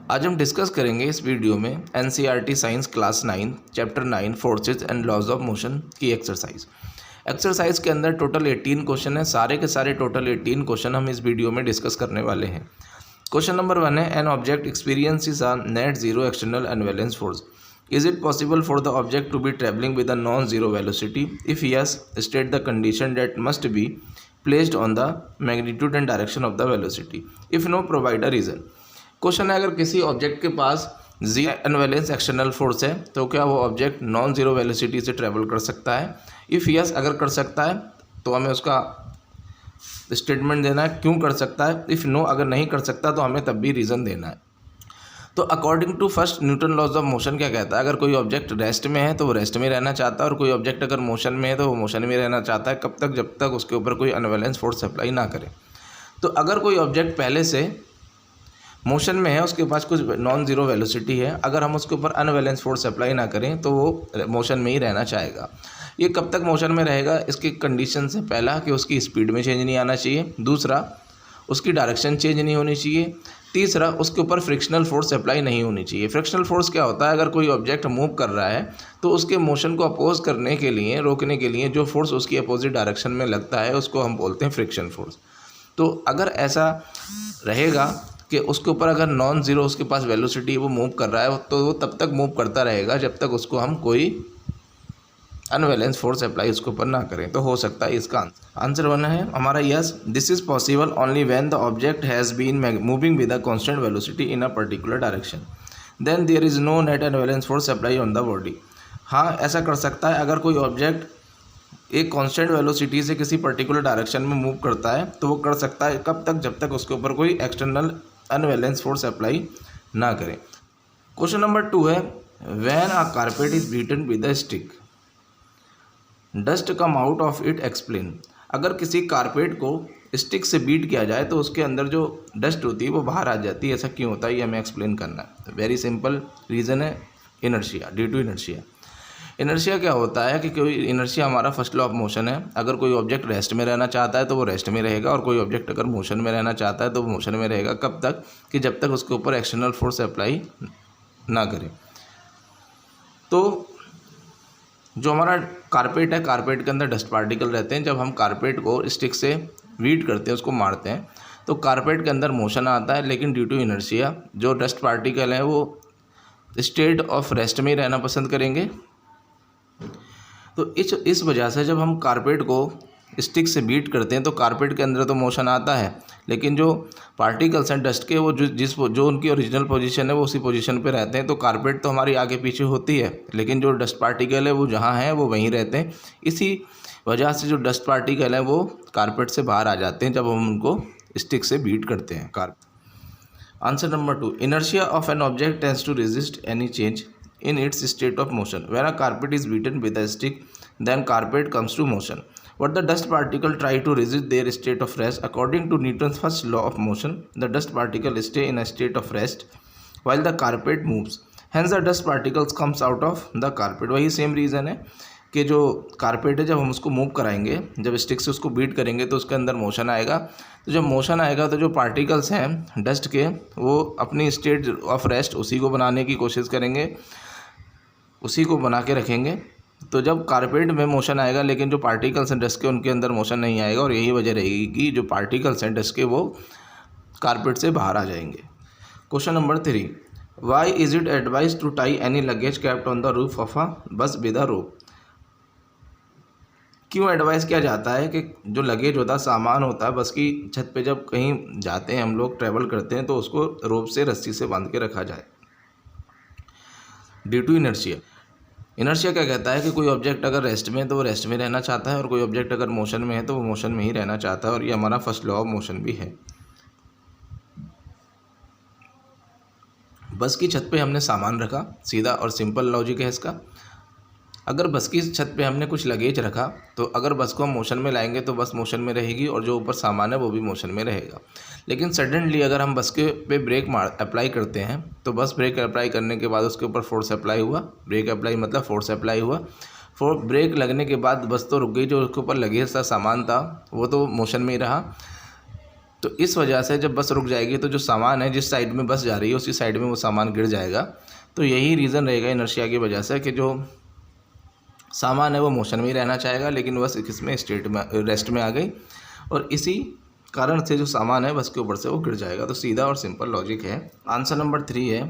आज हम डिस्कस करेंगे इस वीडियो में NCERT science class 9 chapter 9 forces and laws of motion की एक्सरसाइज के अंदर टोटल 18 क्वेश्चन है। सारे के सारे टोटल 18 क्वेश्चन हम इस वीडियो में डिस्कस करने वाले हैं। क्वेश्चन नंबर 1 है, an object experiences a net zero external unbalanced force. Is it possible for the object to be travelling with a non zero velocity? If yes, state the condition that must be placed on the magnitude and direction of the velocity. If no, provide a reason. Question है, अगर किसी object के पास zero unbalanced external force है तो क्या वो object non zero velocity से ट्रेवल कर सकता है? इफ़ यस, अगर कर सकता है तो हमें उसका स्टेटमेंट देना है क्यों कर सकता है। इफ़ नो, अगर नहीं कर सकता तो हमें तब भी रीज़न देना है। तो according to first Newton laws of motion क्या कहता है, अगर कोई ऑब्जेक्ट रेस्ट में है तो वो रेस्ट में रहना चाहता है, और कोई ऑब्जेक्ट अगर मोशन में है तो वो मोशन में रहना चाहता है। कब तक? जब तक उसके ऊपर कोई अनवैलेंस फोर्स अप्लाई ना करे। तो अगर कोई ऑब्जेक्ट पहले से मोशन में है, उसके पास कुछ नॉन ज़ीरो वेलोसिटी है, अगर हम उसके ऊपर अनबैलेंस फोर्स अप्लाई ना करें तो वो मोशन में ही रहना चाहेगा। ये कब तक मोशन में रहेगा? इसकी कंडीशन से पहला कि उसकी स्पीड में चेंज नहीं आना चाहिए, दूसरा उसकी डायरेक्शन चेंज नहीं होनी चाहिए, तीसरा उसके ऊपर फ्रिक्शनल फोर्स अप्लाई नहीं होनी चाहिए। फ्रिक्शनल फोर्स क्या होता है? अगर कोई ऑब्जेक्ट मूव कर रहा है तो उसके मोशन को अपोज करने के लिए, रोकने के लिए जो फोर्स उसकी अपोजिट डायरेक्शन में लगता है उसको हम बोलते हैं फ्रिक्शन फोर्स। तो अगर ऐसा रहेगा कि उसके ऊपर अगर नॉन ज़ीरो उसके पास वेलोसिटी वो मूव कर रहा है तो वो तब तक मूव करता रहेगा जब तक उसको हम कोई अनबैलेंस फोर्स अप्लाई उसके ऊपर ना करें। तो हो सकता है इसका आंसर 1 है हमारा yes. This is possible only when the object has been moving with a constant velocity in a particular direction, then there is no net unbalance force apply on the body. हाँ, ऐसा कर सकता है। अगर कोई object एक constant velocity से किसी पर्टिकुलर डायरेक्शन में मूव करता है तो वो कर सकता है। कब तक? जब तक उसके ऊपर कोई एक्सटर्नल अनबैलेंस फोर्स अप्लाई ना करें। क्वेश्चन नंबर 2 है, when a carpet is beaten with a stick dust come out of it, explain. अगर किसी कारपेट को स्टिक से बीट किया जाए तो उसके अंदर जो डस्ट होती है वो बाहर आ जाती है। ऐसा क्यों होता है ये हमें एक्सप्लेन करना है। वेरी सिंपल रीज़न है, inertia, due to inertia. Inertia क्या होता है कि कोई इनर्शिया हमारा फर्स्ट लॉ ऑफ मोशन है। अगर कोई ऑब्जेक्ट रेस्ट में रहना चाहता है तो वो रेस्ट में रहेगा, और कोई ऑब्जेक्ट अगर मोशन में रहना चाहता है तो वो मोशन में रहेगा। कब तक? कि जब तक उसके ऊपर एक्सटर्नल फोर्स अप्लाई ना करे। तो जो हमारा कारपेट है, कारपेट के अंदर डस्ट पार्टिकल रहते हैं। जब हम कारपेट को स्टिक से बीट करते हैं, उसको मारते हैं, तो कारपेट के अंदर मोशन आता है, लेकिन ड्यू टू इनर्शिया जो डस्ट पार्टिकल हैं वो स्टेट ऑफ रेस्ट में ही रहना पसंद करेंगे। तो इस वजह से जब हम कारपेट को स्टिक से बीट करते हैं तो कारपेट के अंदर तो मोशन आता है, लेकिन जो पार्टिकल्स हैं डस्ट के वो जो उनकी ओरिजिनल पोजीशन है वो उसी पोजीशन पे रहते हैं। तो कारपेट तो हमारी आगे पीछे होती है, लेकिन जो डस्ट पार्टिकल है वो जहाँ हैं वो वहीं रहते हैं। इसी वजह से जो डस्ट पार्टिकल हैं वो कारपेट से बाहर आ जाते हैं जब हम उनको स्टिक से बीट करते हैं। Answer number 2, inertia of an object tends to resist any change in its state of motion. When a carpet is beaten with a stick, then carpet comes to motion. But the dust particle try to resist their state of rest. According to Newton's first law of motion, the dust particle stay in a state of rest while the carpet moves. Hence the dust particles comes out of the carpet. वही same reason है कि जो carpet है जब हम उसको move कराएंगे, जब स्टिक से उसको बीट करेंगे तो उसके अंदर मोशन आएगा। तो जब मोशन आएगा तो जो पार्टिकल्स हैं डस्ट के वो अपनी स्टेट ऑफ रेस्ट उसी को बनाने की कोशिश करेंगे, उसी को बना के रखेंगे। तो जब कारपेट में मोशन आएगा लेकिन जो पार्टिकल्स हैं डस्ट के उनके अंदर मोशन नहीं आएगा, और यही वजह रहेगी कि जो पार्टिकल्स हैं डस्ट के वो कारपेट से बाहर आ जाएंगे। Question number 3, why is it advise to tie any luggage kept on the roof of a bus with अ रोप? क्यों एडवाइस किया जाता है कि जो लगेज होता है, सामान होता है, बस की छत पे जब कहीं जाते हैं हम लोग, ट्रैवल करते हैं, तो उसको रोप से, रस्सी से बांध के रखा जाए? Due to inertia. इनर्शिया क्या कहता है कि कोई ऑब्जेक्ट अगर रेस्ट में है तो वो रेस्ट में रहना चाहता है, और कोई ऑब्जेक्ट अगर मोशन में है तो वो मोशन में ही रहना चाहता है, और ये हमारा फर्स्ट लॉ ऑफ मोशन भी है। बस की छत पे हमने सामान रखा, सीधा और सिंपल लॉजिक है इसका। अगर बस की छत पे हमने कुछ लगेज रखा तो अगर बस को हम मोशन में लाएंगे तो बस मोशन में रहेगी, और जो ऊपर सामान है वो भी मोशन में रहेगा। लेकिन सडनली अगर हम बस के पे ब्रेक अप्लाई करते हैं तो बस ब्रेक अप्लाई करने के बाद उसके ऊपर फोर्स अप्लाई हुआ, ब्रेक अप्लाई मतलब फोर्स अप्लाई हुआ, ब्रेक लगने के बाद बस तो रुक गई, जो उसके ऊपर लगेज था, सामान था, वो तो मोशन में ही रहा। तो इस वजह से जब बस रुक जाएगी तो जो सामान है जिस साइड में बस जा रही है उसी साइड में वो सामान गिर जाएगा। तो यही रीज़न रहेगा इनर्शिया की वजह से कि जो सामान है वो मोशन में ही रहना चाहेगा, लेकिन बस किसमें स्टेट में रेस्ट में आ गई और इसी कारण से जो सामान है बस के ऊपर से वो गिर जाएगा। तो सीधा और सिंपल लॉजिक है। आंसर नंबर 3 है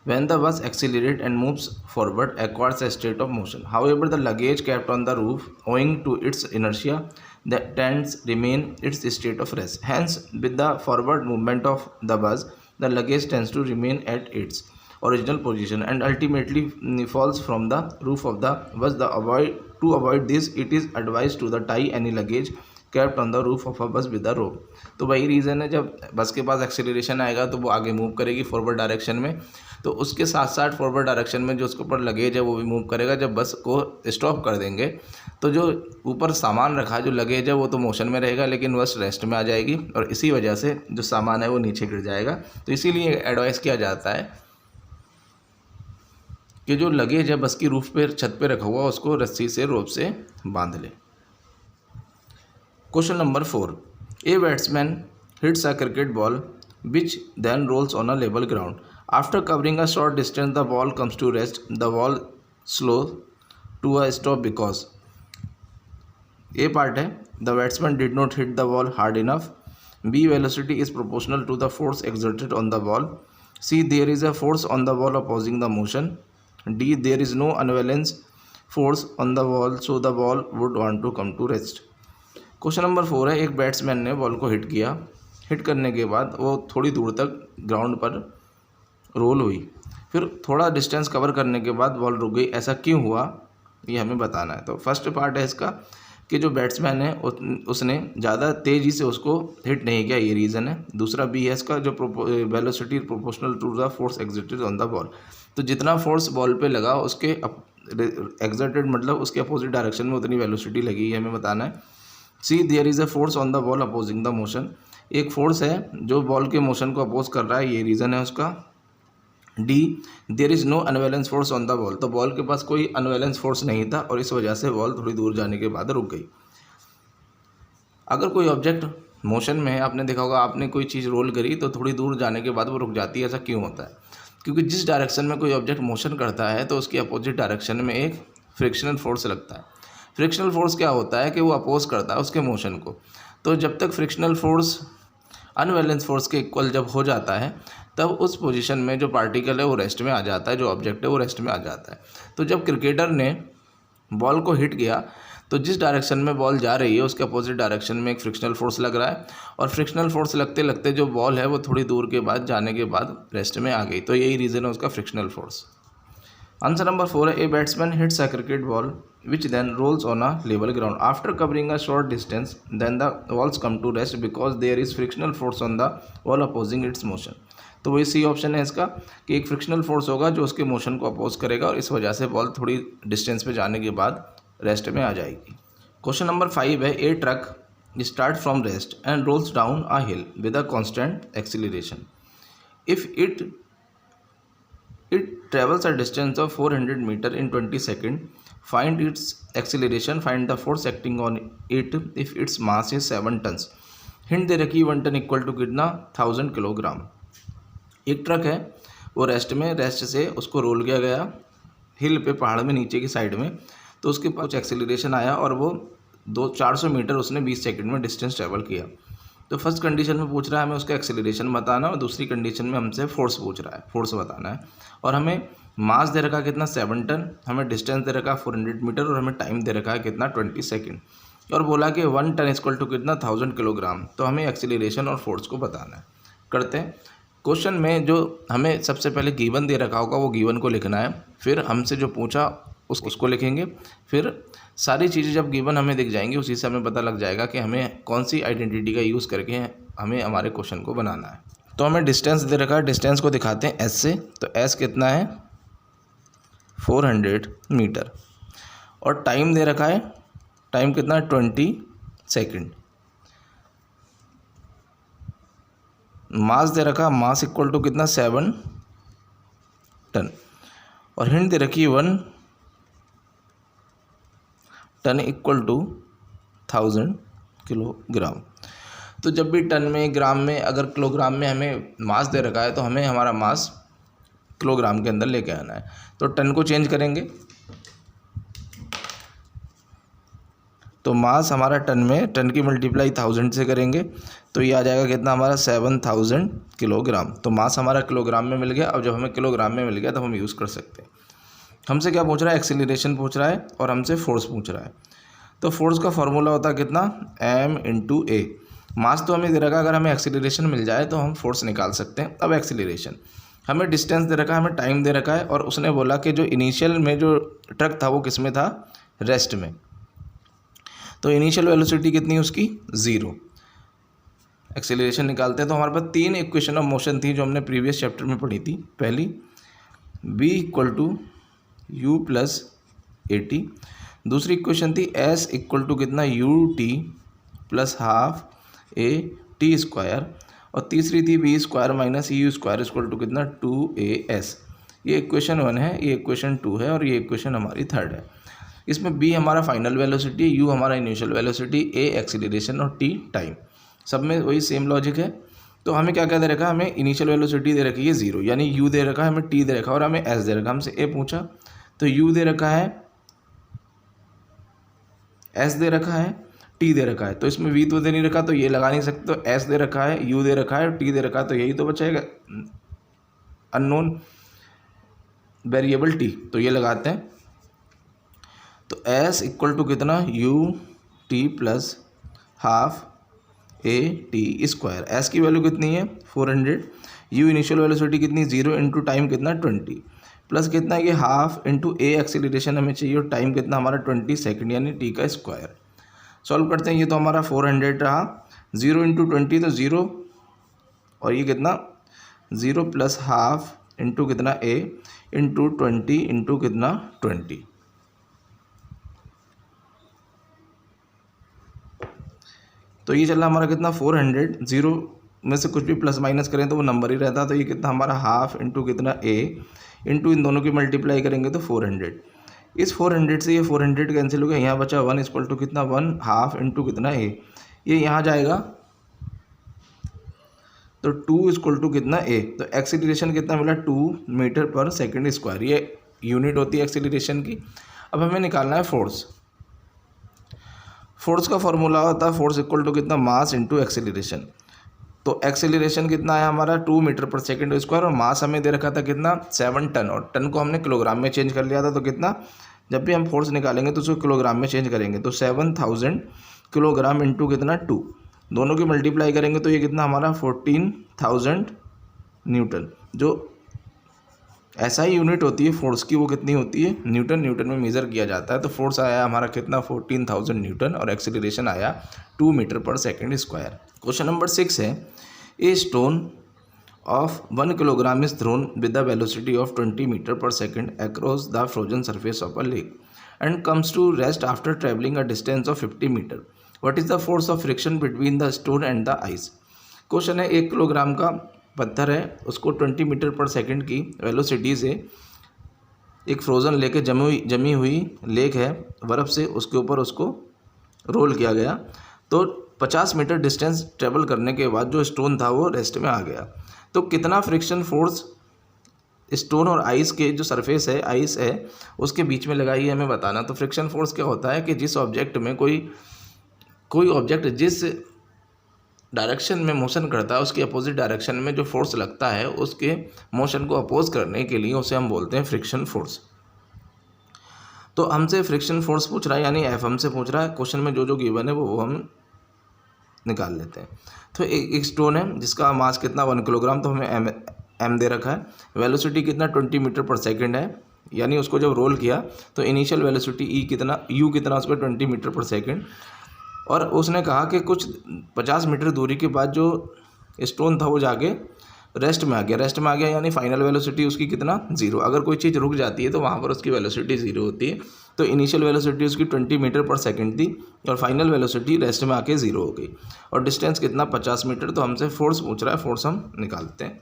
when the bus accelerate and moves forward acquires a state of motion, however the luggage kept on the roof owing to its inertia that tends remain its state of rest. Hence, with the forward movement of the bus, the luggage tends to remain at its original position and ultimately falls from the roof of the bus. To avoid this, it is advised to the tie any luggage kept on the roof of a bus with a rope. तो वही reason है, जब बस के पास acceleration आएगा तो वो आगे मूव करेगी फॉरवर्ड डायरेक्शन में, तो उसके साथ साथ फॉरवर्ड डायरेक्शन में जो उसके ऊपर लगेज है वो भी मूव करेगा। जब बस को स्टॉप कर देंगे तो जो ऊपर सामान रखा जो लगेज है वो तो मोशन में रहेगा, लेकिन बस रेस्ट में आ जाएगी और इसी वजह से जो सामान है वो नीचे गिर जाएगा। तो इसीलिए एडवाइस किया जाता है कि जो लगेज है बस की रूफ पे छत पे रखा हुआ उसको रस्सी से रोप से बांध ले। Question number 4, a batsman hits a cricket ball which then rolls on a level ground. After covering a short distance the ball comes to rest, the ball slow to a stop because A part है the batsman did not hit the ball hard enough, B velocity is proportional to the force exerted on the ball, C there is a force on the ball opposing the motion, डी there is no unbalance force on the ball so the ball would want to come to rest. Question number 4 है एक batsman ने ball को hit किया, hit करने के बाद वो थोड़ी दूर तक ग्राउंड पर रोल हुई, फिर थोड़ा डिस्टेंस कवर करने के बाद बॉल रुक गई। ऐसा क्यों हुआ ये हमें बताना है। तो फर्स्ट पार्ट है इसका कि जो बैट्समैन है उसने ज़्यादा तेज़ी से उसको हिट नहीं किया, ये रीज़न है। दूसरा बी है इसका जो velocity proportional to the force exerted on the ball, तो जितना फोर्स बॉल पे लगा उसके एक्सर्टेड मतलब उसके अपोजिट डायरेक्शन में उतनी वेलोसिटी लगी, ये हमें बताना है। C there is a force on the ball opposing the motion, एक फोर्स है जो बॉल के मोशन को अपोज कर रहा है, ये रीज़न है उसका। डी there is no unbalance force on the ball, तो बॉल के पास कोई अनबैलेंस फोर्स नहीं था और इस वजह से बॉल थोड़ी दूर जाने के बाद रुक गई। अगर कोई ऑब्जेक्ट मोशन में है, आपने देखा होगा आपने कोई चीज़ रोल करी तो थोड़ी दूर जाने के बाद वो रुक जाती है। ऐसा क्यों होता है? क्योंकि जिस डायरेक्शन में कोई ऑब्जेक्ट मोशन करता है तो उसकी अपोजिट डायरेक्शन में एक फ्रिक्शनल फोर्स लगता है। फ्रिक्शनल फोर्स क्या होता है कि वो अपोज करता है उसके मोशन को। तो जब तक फ्रिक्शनल फोर्स अनबैलेंस फोर्स के इक्वल जब हो जाता है तब उस पोजीशन में जो पार्टिकल है वो रेस्ट में आ जाता है, जो ऑब्जेक्ट है वो रेस्ट में आ जाता है। तो जब क्रिकेटर ने बॉल को हिट किया तो जिस डायरेक्शन में बॉल जा रही है उसके अपोजिट डायरेक्शन में एक फ्रिक्शनल फोर्स लग रहा है और फ्रिक्शनल फोर्स लगते लगते जो बॉल है वो थोड़ी दूर के बाद जाने के बाद रेस्ट में आ गई। तो यही रीज़न है उसका फ्रिक्शनल फोर्स। आंसर नंबर 4 है ए batsman hits a cricket ball which then rolls on a level ground. After covering a short distance, then the balls come to rest because there is frictional force on the ball opposing its motion. तो वही C option है इसका कि एक frictional force होगा जो उसके motion को अपोज करेगा और इस वजह से बॉल थोड़ी डिस्टेंस पे जाने के बाद रेस्ट में आ जाएगी। क्वेश्चन नंबर 5 है a truck start from rest and rolls down a hill with a constant acceleration. If it travels a distance of 400 meter in 20 seconds. Find its acceleration. Find the force acting on it if its mass is 7 tons. Hint दे रखी 1 ton equal to कितना 1000 kilogram. एक truck है वो rest से उसको role किया गया हिल पे, पहाड़ में नीचे की साइड में, तो उसके पास एक्सेलरेशन आया और वो 400 मीटर उसने 20 सेकंड में डिस्टेंस ट्रेवल किया। तो फर्स्ट कंडीशन में पूछ रहा है हमें उसका एक्सेलरेशन बताना और दूसरी कंडीशन में हमसे फोर्स पूछ रहा है, फोर्स बताना है। और हमें मास दे रखा कितना 7 टन, हमें डिस्टेंस दे रखा 400 मीटर और हमें टाइम दे रखा है कितना 20 सेकंड और बोला कि 1 टन इक्वल टू कितना 1000 किलोग्राम। तो हमें एक्सेलरेशन और फोर्स को बताना है। करते हैं क्वेश्चन में जो हमें सबसे पहले गिवन दे रखा होगा वो गिवन को लिखना है, फिर हमसे जो पूछा उसको लिखेंगे, फिर सारी चीज़ें जब गिवन हमें दिख जाएंगी उसी से हमें पता लग जाएगा कि हमें कौन सी आइडेंटिटी का यूज़ करके हमें हमारे क्वेश्चन को बनाना है। तो हमें डिस्टेंस दे रखा है, डिस्टेंस को दिखाते हैं एस से। तो एस कितना है 400 मीटर और टाइम दे रखा है, टाइम कितना है 20 सेकेंड। मास दे रखा, मास इक्वल टू कितना 7 टन और हिंट दे रखी 1 टन इक्वल टू 1000 किलोग्राम। तो जब भी टन में, ग्राम में, अगर किलोग्राम में हमें मास दे रखा है तो हमें हमारा मास किलोग्राम के अंदर लेके आना है। तो टन को चेंज करेंगे तो मास हमारा टन में, टन की मल्टीप्लाई 1000 से करेंगे तो ये आ जाएगा कितना हमारा 7000 किलोग्राम। तो मास हमारा किलोग्राम में मिल गया। अब जब हमें किलोग्राम में मिल गया तब हम यूज़ कर सकते हैं। हमसे क्या पूछ रहा है? एक्सीलरेशन पूछ रहा है और हमसे फोर्स पूछ रहा है। तो फोर्स का फॉर्मूला होता है कितना? m/a। मास तो हमें दे रखा है, अगर हमें एक्सीलरेशन मिल जाए तो हम फोर्स निकाल सकते हैं। अब एक्सीलरेशन, हमें डिस्टेंस दे रखा है, हमें टाइम दे रखा है, और उसने बोला कि जो इनिशियल में जो ट्रक था वो किस में था? रेस्ट में। तो इनिशियल वेलोसिटी कितनी उसकी? 0। एक्सीलरेशन निकालते हैं तो हमारे पास 3 इक्वेशन ऑफ मोशन थी जो हमने प्रीवियस चैप्टर में पढ़ी थी। पहली v = u + at, दूसरी इक्वेशन थी s = कितना? ut + ½ a t², और तीसरी थी v² - u² कितना? 2as। ये इक्वेशन 1 है, ये इक्वेशन 2 है, और ये इक्वेशन हमारी 3rd है। इसमें b हमारा फाइनल वेलोसिटी, u हमारा इनिशियल वेलोसिटी, a एक्सीलरेशन और t टाइम, सब में वही सेम लॉजिक है। तो हमें क्या क्या दे रखा है? हमें इनिशियल वेलोसिटी दे रखी है 0, यानी u दे रखा है, हमें t दे रखा है, और हमें s दे रखा है। हमसे a पूछा तो u दे रखा है, s दे रखा है, t दे रखा है। तो इसमें v तो दे नहीं रखा तो ये लगा नहीं सकते। तो s दे रखा है, u दे रखा है, t दे रखा है, तो यही तो बचेगा अननोन वेरिएबल t। तो ये लगाते हैं। तो s = कितना? ut + ½ at²। s की वैल्यू कितनी है? 400। u इनिशियल वेलोसिटी कितनी? 0 इंटू टाइम कितना? 20, प्लस कितना? ये ½ इंटू a एक्सीलरेशन हमें चाहिए, और टाइम कितना हमारा? 20 सेकेंड, यानी t का स्क्वायर। सॉल्व करते हैं। ये तो हमारा 400 रहा, 0 इंटू 20 तो 0, और ये कितना? 0 + ½ इंटू कितना? a इंटू 20 इंटू कितना? 20। तो ये चला हमारा कितना? 400। 0 में से कुछ भी प्लस माइनस करें तो वो नंबर ही रहता। तो ये कितना हमारा? ½ इंटू कितना? a इंटू इन दोनों की मल्टीप्लाई करेंगे तो 400। इस 400 से ये 400 कैंसिल हो गया, यहाँ बचा 1 = कितना? 1/2 इंटू कितना? a। ये यहाँ जाएगा तो 2 = कितना? a। तो एक्सीलरेशन कितना मिला? 2 मीटर/सेकंड²। ये यूनिट होती है एक्सीलरेशन की। अब हमें निकालना है फोर्स। फोर्स का फॉर्मूला होता है फोर्स = कितना? मास इंटू एक्सीलरेशन। तो एक्सीलरेशन कितना आया हमारा? 2 मीटर/सेकंड², और मास हमें दे रखा था कितना? 7 टन, और टन को हमने किलोग्राम में चेंज कर लिया था। तो कितना? जब भी हम फोर्स निकालेंगे तो उसको किलोग्राम में चेंज करेंगे। तो 7000 किलोग्राम इंटू कितना? 2, दोनों की मल्टीप्लाई करेंगे तो ये कितना हमारा? 14000 न्यूटन। जो ऐसा ही यूनिट होती है फोर्स की, वो कितनी होती है? न्यूटन। न्यूटन में मेज़र किया जाता है। तो फोर्स आया हमारा कितना? 14000 न्यूटन, और एक्सीलरेशन आया 2 मीटर/सेकंड²। क्वेश्चन नंबर 6 है, a stone of 1 kilogram is thrown with the velocity of 20 metre per second across the frozen surface of a lake and comes to rest after travelling a distance of 50 metre. What is the force of friction between the stone and the ice. Question है, 1 kilogram का पत्थर है, उसको 20 metre per second की velocity से एक frozen लेके जमी हुई लेक है बर्फ़ से, उसके ऊपर उसको रोल किया गया। तो 50 मीटर डिस्टेंस ट्रेवल करने के बाद जो स्टोन था वो रेस्ट में आ गया। तो कितना फ्रिक्शन फोर्स स्टोन और आइस के जो सरफेस है, आइस है, उसके बीच में लगाई है, हमें बताना। तो फ्रिक्शन फोर्स क्या होता है कि जिस ऑब्जेक्ट में कोई ऑब्जेक्ट जिस डायरेक्शन में मोशन करता है उसके अपोजिट डायरेक्शन में जो फोर्स लगता है उसके मोशन को अपोज करने के लिए उसे हम बोलते हैं फ्रिक्शन फोर्स। तो हमसे फ्रिक्शन फोर्स पूछ रहा है, यानी एफ हमसे पूछ रहा है। क्वेश्चन में जो जो गिवन है वो हम निकाल लेते हैं। तो एक स्टोन है जिसका मास कितना? 1 किलोग्राम, तो हमें एम दे रखा है। वेलोसिटी कितना? 20 मीटर/सेकंड है, यानी उसको जब रोल किया तो इनिशियल वेलोसिटी यू कितना उसका? 20 मीटर/सेकंड। और उसने कहा कि कुछ 50 मीटर दूरी के बाद जो स्टोन था वो जाके रेस्ट में आ गया, यानी फाइनल वेलोसिटी उसकी कितना? 0। अगर कोई चीज़ रुक जाती है तो वहाँ पर उसकी वेलोसिटी 0 होती है। तो इनिशियल वेलोसिटी उसकी 20 मीटर/सेकंड थी, और फाइनल वेलोसिटी रेस्ट में आके 0 हो गई, और डिस्टेंस कितना? 50 मीटर। तो हमसे फोर्स पूछ रहा है, फोर्स हम निकालते हैं।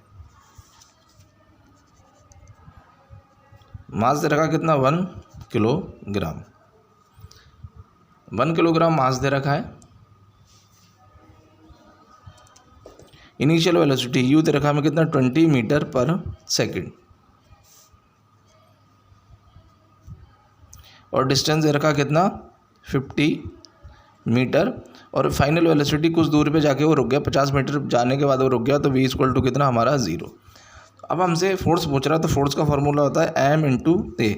मास दे रखा कितना? 1 किलोग्राम। 1 किलोग्राम मास दे रखा है, इनिशियल वेलोसिटी यू दे रखा हमें कितना 20 मीटर पर सेकेंड, और डिस्टेंस दे रखा कितना 50 मीटर, और फाइनल वेलोसिटी कुछ दूर पे जाके वो रुक गया, 50 मीटर जाने के बाद वो रुक गया, तो v इक्वल टू कितना हमारा 0। अब हमसे फोर्स पूछ रहा है, तो फोर्स का फॉर्मूला होता है m इंटू ए।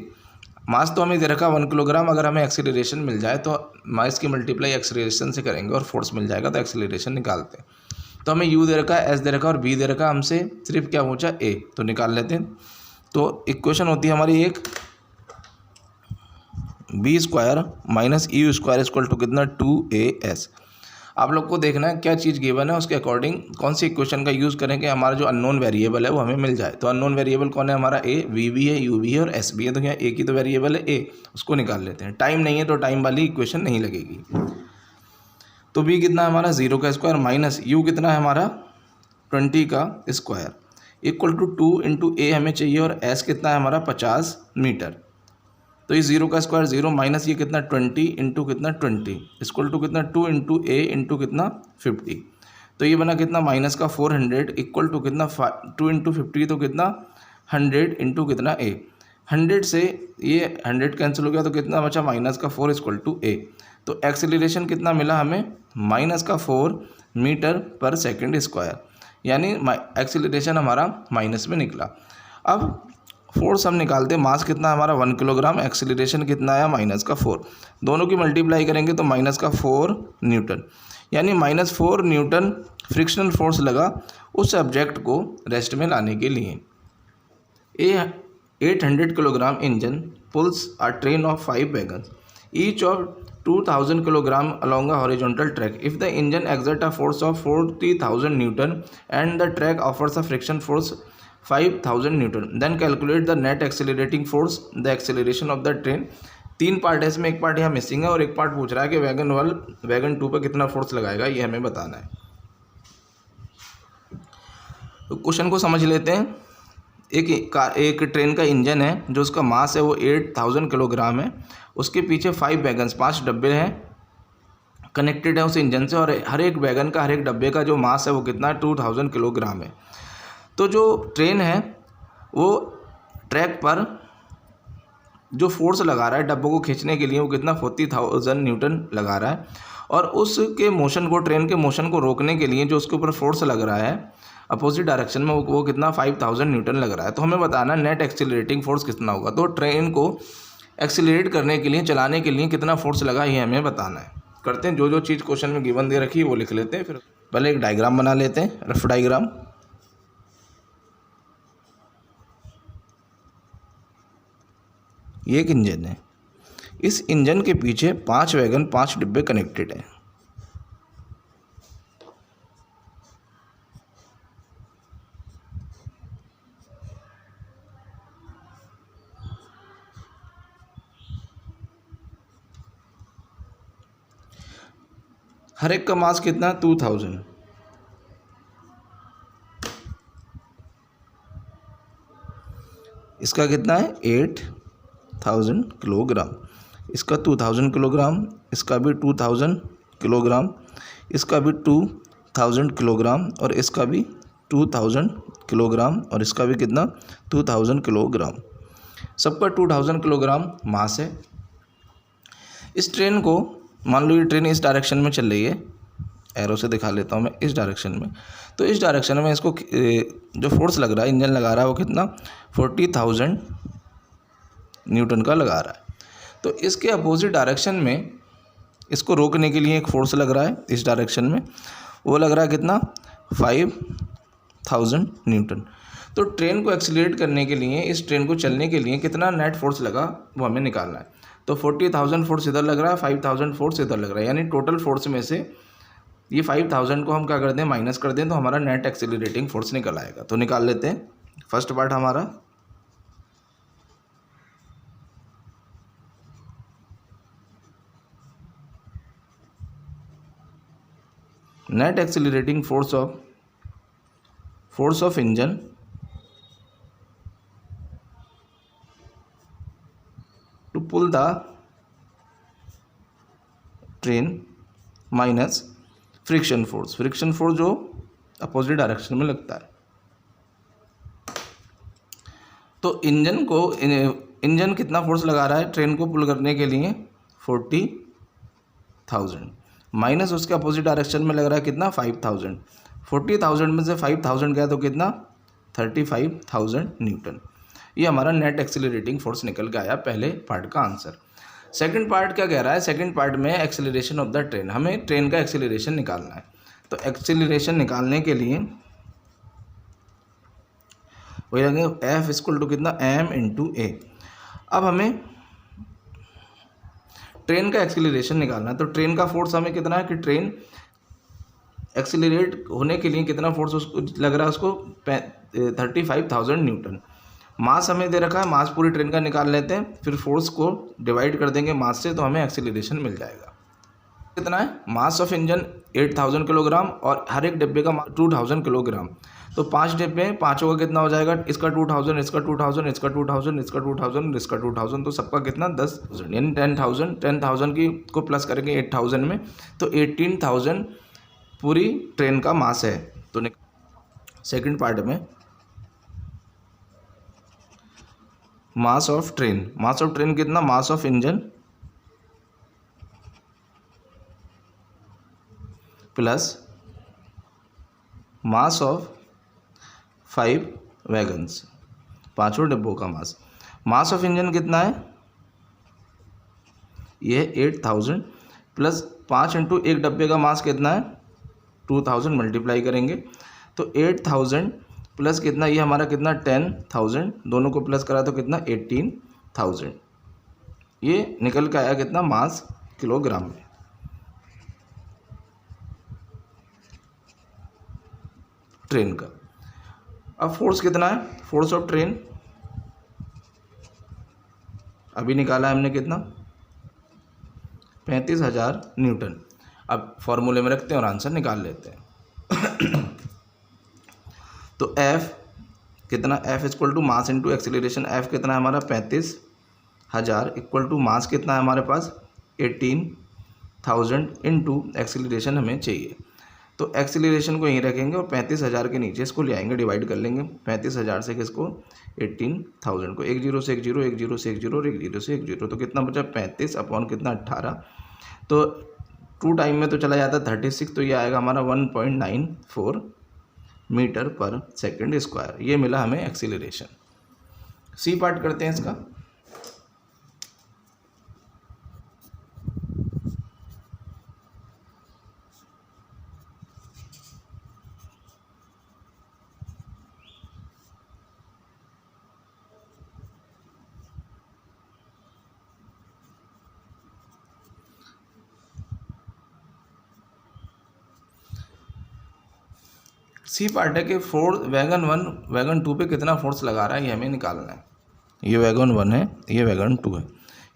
मास तो हमें दे रखा 1 किलोग्राम, अगर हमें एक्सीलरेशन मिल जाए तो मास की मल्टीप्लाई एक्सीलरेशन से करेंगे और फोर्स मिल जाएगा, तो एक्सीलरेशन निकालते हैं। तो हमें u दे रखा है, s दे रखा है और b दे रखा है, हमसे सिर्फ क्या पूछा a, तो निकाल लेते हैं। तो इक्वेशन होती है हमारी एक b square minus u square equal to कितना 2as। आप लोग को देखना है क्या चीज़ गिवन है, उसके अकॉर्डिंग कौन सी इक्वेशन का यूज़ करें कि हमारा जो अननोन वेरिएबल है वो हमें मिल जाए। तो अननोन वेरिएबल कौन है हमारा a, v भी है, u भी है और s भी है। तो यहाँ a की तो वेरिएबल है a, उसको निकाल लेते हैं। टाइम नहीं है तो टाइम वाली इक्वेशन नहीं लगेगी। तो v कितना है हमारा 0 का स्क्वायर माइनस u कितना है हमारा 20 का स्क्वायर इक्वल टू 2 इंटू ए हमें चाहिए, और s कितना है हमारा 50 मीटर। तो ये 0 का स्क्वायर 0 माइनस ये कितना 20 इंटू कितना 20 इक्वल टू कितना 2 इंटू ए इंटू कितना 50। तो ये बना कितना माइनस का 400 इक्वल टू कितना 2 इंटू 50, तो कितना 100 इंटू कितना ए। 100 से ये 100 कैंसिल हो गया, तो कितना बचा माइनस का 4 इक्वल टू ए। तो एक्सेलरेशन कितना मिला हमें माइनस का 4 मीटर पर सेकेंड स्क्वायर, यानी एक्सेलरेशन हमारा माइनस में निकला। अब फोर्स हम निकालते हैं, मास कितना हमारा 1 किलोग्राम, एक्सेलरेशन कितना आया माइनस का 4, दोनों की मल्टीप्लाई करेंगे तो माइनस का 4 न्यूटन, यानी माइनस 4 न्यूटन फ्रिक्शनल फोर्स लगा उस ऑब्जेक्ट को रेस्ट में लाने के लिए। 800 kilogram engine pools a train of 5 wagons each of 2000 kilogram along a horizontal track. If the engine exerts a force of 40,000 Newton and the track offers a friction force 5,000 Newton, then calculate the net accelerating force, the acceleration of the train. 3 part है इसमें, एक part यहाँ missing है और एक part पूछ रहा है कि वैगन 2 पर कितना फोर्स लगाएगा, ये हमें बताना है। तो क्वेश्चन को समझ लेते हैं। एक ट्रेन का इंजन है जो उसका मास है वो 8,000 किलोग्राम है, उसके पीछे 5 वैगन्स 5 डब्बे हैं कनेक्टेड है उस इंजन से, और हर एक वैगन का हर एक डब्बे का जो मास है वो कितना 2,000 किलोग्राम है। तो जो ट्रेन है वो ट्रैक पर जो फोर्स लगा रहा है डब्बों को खींचने के लिए वो कितना 40,000 न्यूटन लगा रहा है, और उसके मोशन को ट्रेन के मोशन को रोकने के लिए जो उसके ऊपर फोर्स लग रहा है अपोजिट डायरेक्शन में वो कितना 5,000 न्यूटन लग रहा है। तो हमें बताना नेट एक्सीलरेटिंग फोर्स कितना होगा। तो ट्रेन को एक्सीलरेट करने के लिए चलाने के लिए कितना फोर्स लगा ये हमें बताना है। करते हैं, जो जो चीज़ क्वेश्चन में गिवन दे रखी है वो लिख लेते हैं। फिर पहले एक डायग्राम बना लेते हैं, रफ डायग्राम। ये एक इंजन है, इस इंजन के पीछे 5 वैगन 5 डिब्बे कनेक्टेड हैं। हर एक का मास कितना 2,000। इसका कितना है 8,000 किलोग्राम, इसका 2,000 किलोग्राम, इसका भी 2,000 किलोग्राम, इसका भी 2,000 किलोग्राम, और इसका भी 2,000 किलोग्राम, और इसका भी कितना 2,000 किलोग्राम। सबका 2,000 किलोग्राम मास है। इस ट्रेन को मान लो ये ट्रेन इस डायरेक्शन में चल रही है, एरो से दिखा लेता हूँ मैं, इस डायरेक्शन में। तो इस डायरेक्शन में इसको जो फोर्स लग रहा है इंजन लगा रहा है वो कितना 40,000 न्यूटन का लगा रहा है। तो इसके अपोजिट डायरेक्शन में इसको रोकने के लिए एक फोर्स लग रहा है इस डायरेक्शन में, वो लग रहा है कितना 5,000 न्यूटन। तो ट्रेन को एक्सीलरेट करने के लिए, इस ट्रेन को चलने के लिए कितना नेट फोर्स लगा वो हमें निकालना है। तो 40,000 फोर्स इधर लग रहा है, 5,000 फोर्स इधर लग रहा है, यानी टोटल फोर्स में से ये 5,000 को हम क्या कर दें माइनस कर दें, तो हमारा नेट एक्सीलरेटिंग फोर्स निकल आएगा। तो निकाल लेते हैं। फर्स्ट पार्ट हमारा net accelerating force of engine to pull the train minus friction force जो अपोजिट डायरेक्शन में लगता है। तो इंजन कितना फोर्स लगा रहा है ट्रेन को पुल करने के लिए 40,000 माइनस उसके अपोजिट डायरेक्शन में लग रहा है कितना 5,000। 40,000 में से 5,000 गया तो कितना 35,000 न्यूटन। ये हमारा नेट एक्सीलरेटिंग फोर्स निकल के आया पहले पार्ट का आंसर। सेकंड पार्ट क्या कह रहा है, सेकंड पार्ट में एक्सीलरेशन ऑफ द ट्रेन, हमें ट्रेन का एक्सीलरेशन निकालना है। तो एक्सीलरेशन निकालने के लिए वही रखेंगे एफ इक्वल टू कितना एम इंटू ए। अब हमें ट्रेन का एक्सीलरेशन निकालना है। तो ट्रेन का फोर्स हमें कितना है कि ट्रेन एक्सीलरेट होने के लिए कितना फोर्स उसको लग रहा है, उसको 35,000 न्यूटन। मास हमें दे रखा है, मास पूरी ट्रेन का निकाल लेते हैं, फिर फोर्स को डिवाइड कर देंगे मास से तो हमें एक्सीलरेशन मिल जाएगा। कितना है मास ऑफ इंजन 8,000 किलोग्राम और हर एक डिब्बे का 2,000 किलोग्राम। तो 5 डिब्बे हैं, पाँचों का कितना हो जाएगा, इसका 2,000, इसका 2,000, इसका 2,000, इसका 2,000, इसका 2,000, तो सबका कितना 10,000 यानी 10,000 की को प्लस करेंगे 8,000 में तो 18,000 पूरी ट्रेन का मास है। तो सेकंड पार्ट में मास ऑफ ट्रेन कितना, mass of engine plus mass of 5 wagons, पांचों डिब्बों का मास ऑफ इंजन कितना है, ये 8,000 प्लस 5 इंटू एक डब्बे का मास कितना है 2,000 मल्टीप्लाई करेंगे तो 8,000 प्लस कितना, ये हमारा कितना 10,000, दोनों को प्लस करा तो कितना 18,000। ये निकल के आया कितना मास किलोग्राम में। ट्रेन का अब फोर्स कितना है, फोर्स ऑफ ट्रेन अभी निकाला है हमने कितना 35,000 न्यूटन। अब फॉर्मूले में रखते हैं और आंसर निकाल लेते हैं। तो F कितना, F equal to mass into acceleration, F कितना है हमारा 35,000 इक्वल टू मास कितना है हमारे पास 18,000 इंटू एक्सीलरेशन हमें चाहिए। तो एक्सीलरेशन को यहीं रखेंगे और 35,000 के नीचे इसको ले आएंगे, डिवाइड कर लेंगे 35,000 से किसको 18,000 को, 1 0 से 1 0, 1 0 से 1 0 और 1 0 से 1 0, तो कितना बचा 35 अपॉन कितना 18, तो 2 टाइम में तो चला जाता है 36, तो ये आएगा हमारा 1.94 मीटर पर सेकंड स्क्वायर। ये मिला हमें एक्सीलरेशन। सी पार्ट करते हैं इसका। सी पार्ट है कि वैगन 1 वैगन 2 पे कितना फोर्स लगा रहा है ये हमें निकालना है। ये वैगन 1 है, ये वैगन 2 है,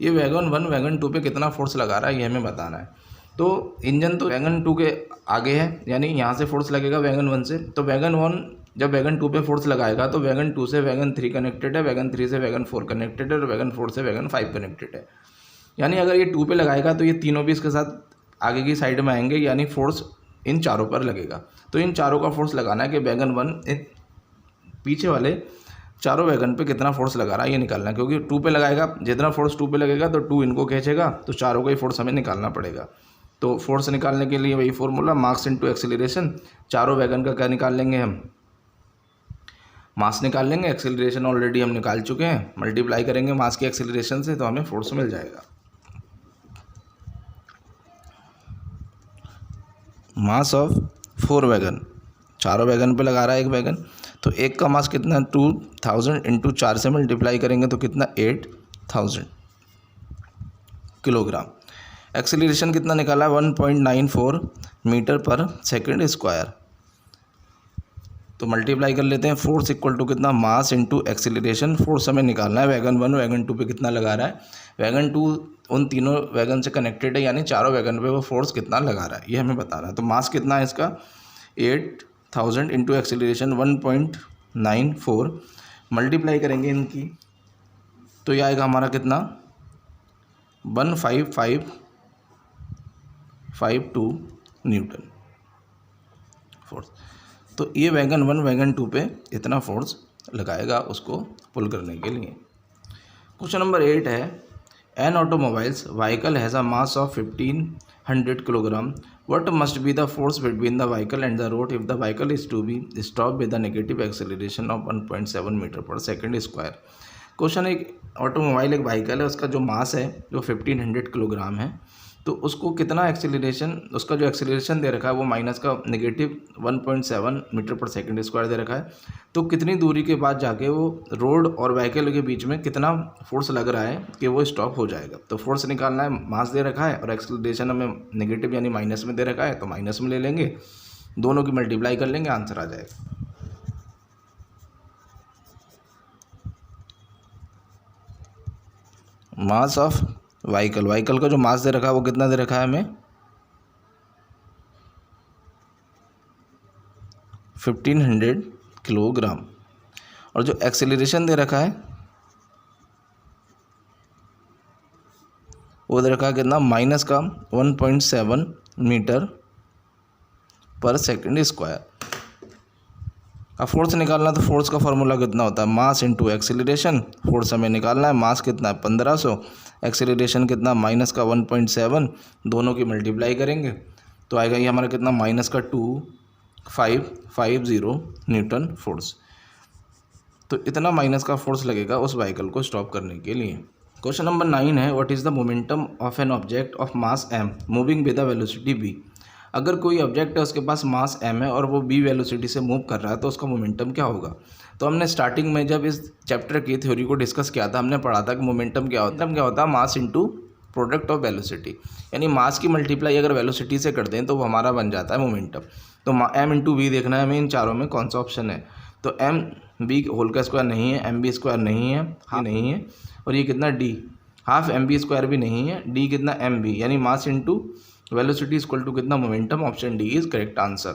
ये वैगन 1 वैगन 2 पे कितना फोर्स लगा रहा है ये हमें बताना है। तो इंजन तो वैगन 2 के आगे है, यानी यहाँ से फोर्स लगेगा वैगन 1 से, तो वैगन 1 जब वैगन 2 पे फोर्स लगाएगा तो वैगन 2 से वैगन 3 कनेक्टेड है, वैगन 3 से वैगन 4 कनेक्टेड है और वैगन 4 से वैगन 5 कनेक्टेड है। यानी अगर ये 2 पे लगाएगा तो ये तीनों भी इसके साथ आगे की साइड में आएंगे, यानी फोर्स इन चारों पर लगेगा। तो इन चारों का फोर्स लगाना है कि वैगन 1 पीछे वाले चारों वैगन पे कितना फोर्स लगा रहा है ये निकालना है, क्योंकि 2 पे लगाएगा, जितना फोर्स 2 पे लगेगा तो 2 इनको खींचेगा, तो चारों का ही फोर्स हमें निकालना पड़ेगा। तो फोर्स निकालने के लिए वही फॉर्मूला मास इंटू एक्सीलरेशन, चारों वैगन का क्या निकाल लेंगे हम मास निकाल लेंगे, एक्सीलरेशन ऑलरेडी हम निकाल चुके हैं, मल्टीप्लाई करेंगे मास की एक्सीलरेशन से तो हमें फोर्स मिल जाएगा। मास ऑफ 4 वैगन, चारों वैगन पे लगा रहा है एक वैगन, तो एक का मास कितना 2,000 इंटू 4 से मल्टीप्लाई करेंगे तो कितना 8,000 किलोग्राम। एक्सीलरेशन कितना निकाला 1.94 मीटर पर सेकंड स्क्वायर। तो मल्टीप्लाई कर लेते हैं, फोर्स इक्वल टू कितना मास इंटू एक्सीलरेशन, फोर्स हमें निकालना है वैगन 1 वैगन 2 पे कितना लगा रहा है, वैगन 2 उन तीनों वैगन से कनेक्टेड है, यानी चारों वैगन पे वो फोर्स कितना लगा रहा है ये हमें बताना है। तो मास कितना है इसका 8,000 इंटू एक्सीलरेशन 1.94 मल्टीप्लाई करेंगे इनकी तो ये आएगा हमारा कितना 15552 न्यूटन फोर्स। तो ये वैगन 1 वैगन 2 पे इतना फोर्स लगाएगा उसको पुल करने के लिए। क्वेश्चन नंबर 8 है, an automobiles vehicle has a mass of 1500 kilogram, what must be the force between the vehicle and the road if the vehicle is to be stopped with a negative acceleration of 1.7 metre per second square. Question, एक automobile एक vehicle है, उसका जो मास है जो 1500 kilogram है, तो उसको कितना एक्सेलरेशन, उसका जो एक्सेलरेशन दे रखा है वो माइनस का negative 1.7 metre per second square दे रखा है। तो कितनी दूरी के बाद जाके वो रोड और व्हीकल के बीच में कितना फोर्स लग रहा है कि वो स्टॉप हो जाएगा। तो फोर्स निकालना है, मास दे रखा है और एक्सेलरेशन हमें नेगेटिव यानी माइनस में दे रखा है, तो माइनस में ले लेंगे, दोनों की मल्टीप्लाई कर लेंगे, आंसर आ जाएगा। मास ऑफ व्हीकल का जो मास दे रखा है वो कितना दे रखा है हमें 1500 किलोग्राम, और जो एक्सेलरेशन दे रखा है वो दे रखा है कितना माइनस का 1.7 मीटर पर सेकेंड स्क्वायर। अब फोर्स निकालना, तो फोर्स का फॉर्मूला कितना होता है, मास इंटू एक्सेलरेशन। फोर्स हमें निकालना है, मास कितना है 1500, एक्सेलरेशन कितना माइनस का 1.7, दोनों की मल्टीप्लाई करेंगे तो आएगा ये हमारा कितना माइनस का 2550 न्यूटन फोर्स। तो इतना माइनस का फोर्स लगेगा उस व्हीकल को स्टॉप करने के लिए। क्वेश्चन नंबर 9 है, what is the momentum of N object of mass m moving with the velocity v। अगर कोई ऑब्जेक्ट है उसके पास मास m है और वो b वेलोसिटी से मूव कर रहा है तो उसका मोमेंटम क्या होगा। तो हमने स्टार्टिंग में जब इस चैप्टर की थ्योरी को डिस्कस किया था, हमने पढ़ा था कि मोमेंटम क्या होता है mass into product of velocity, यानी मास की मल्टीप्लाई अगर वेलोसिटी से कर दें तो वो हमारा बन जाता है मोमेंटम। तो m इंटू वी देखना है हमें इन चारों में कौन सा ऑप्शन है। तो m b होल का स्क्वायर नहीं है, m b स्क्वायर नहीं है, हाँ नहीं है, और ये कितना d half m b square भी नहीं है, d कितना m b, यानी mass into velocity equal to कितना momentum. Option D is correct answer.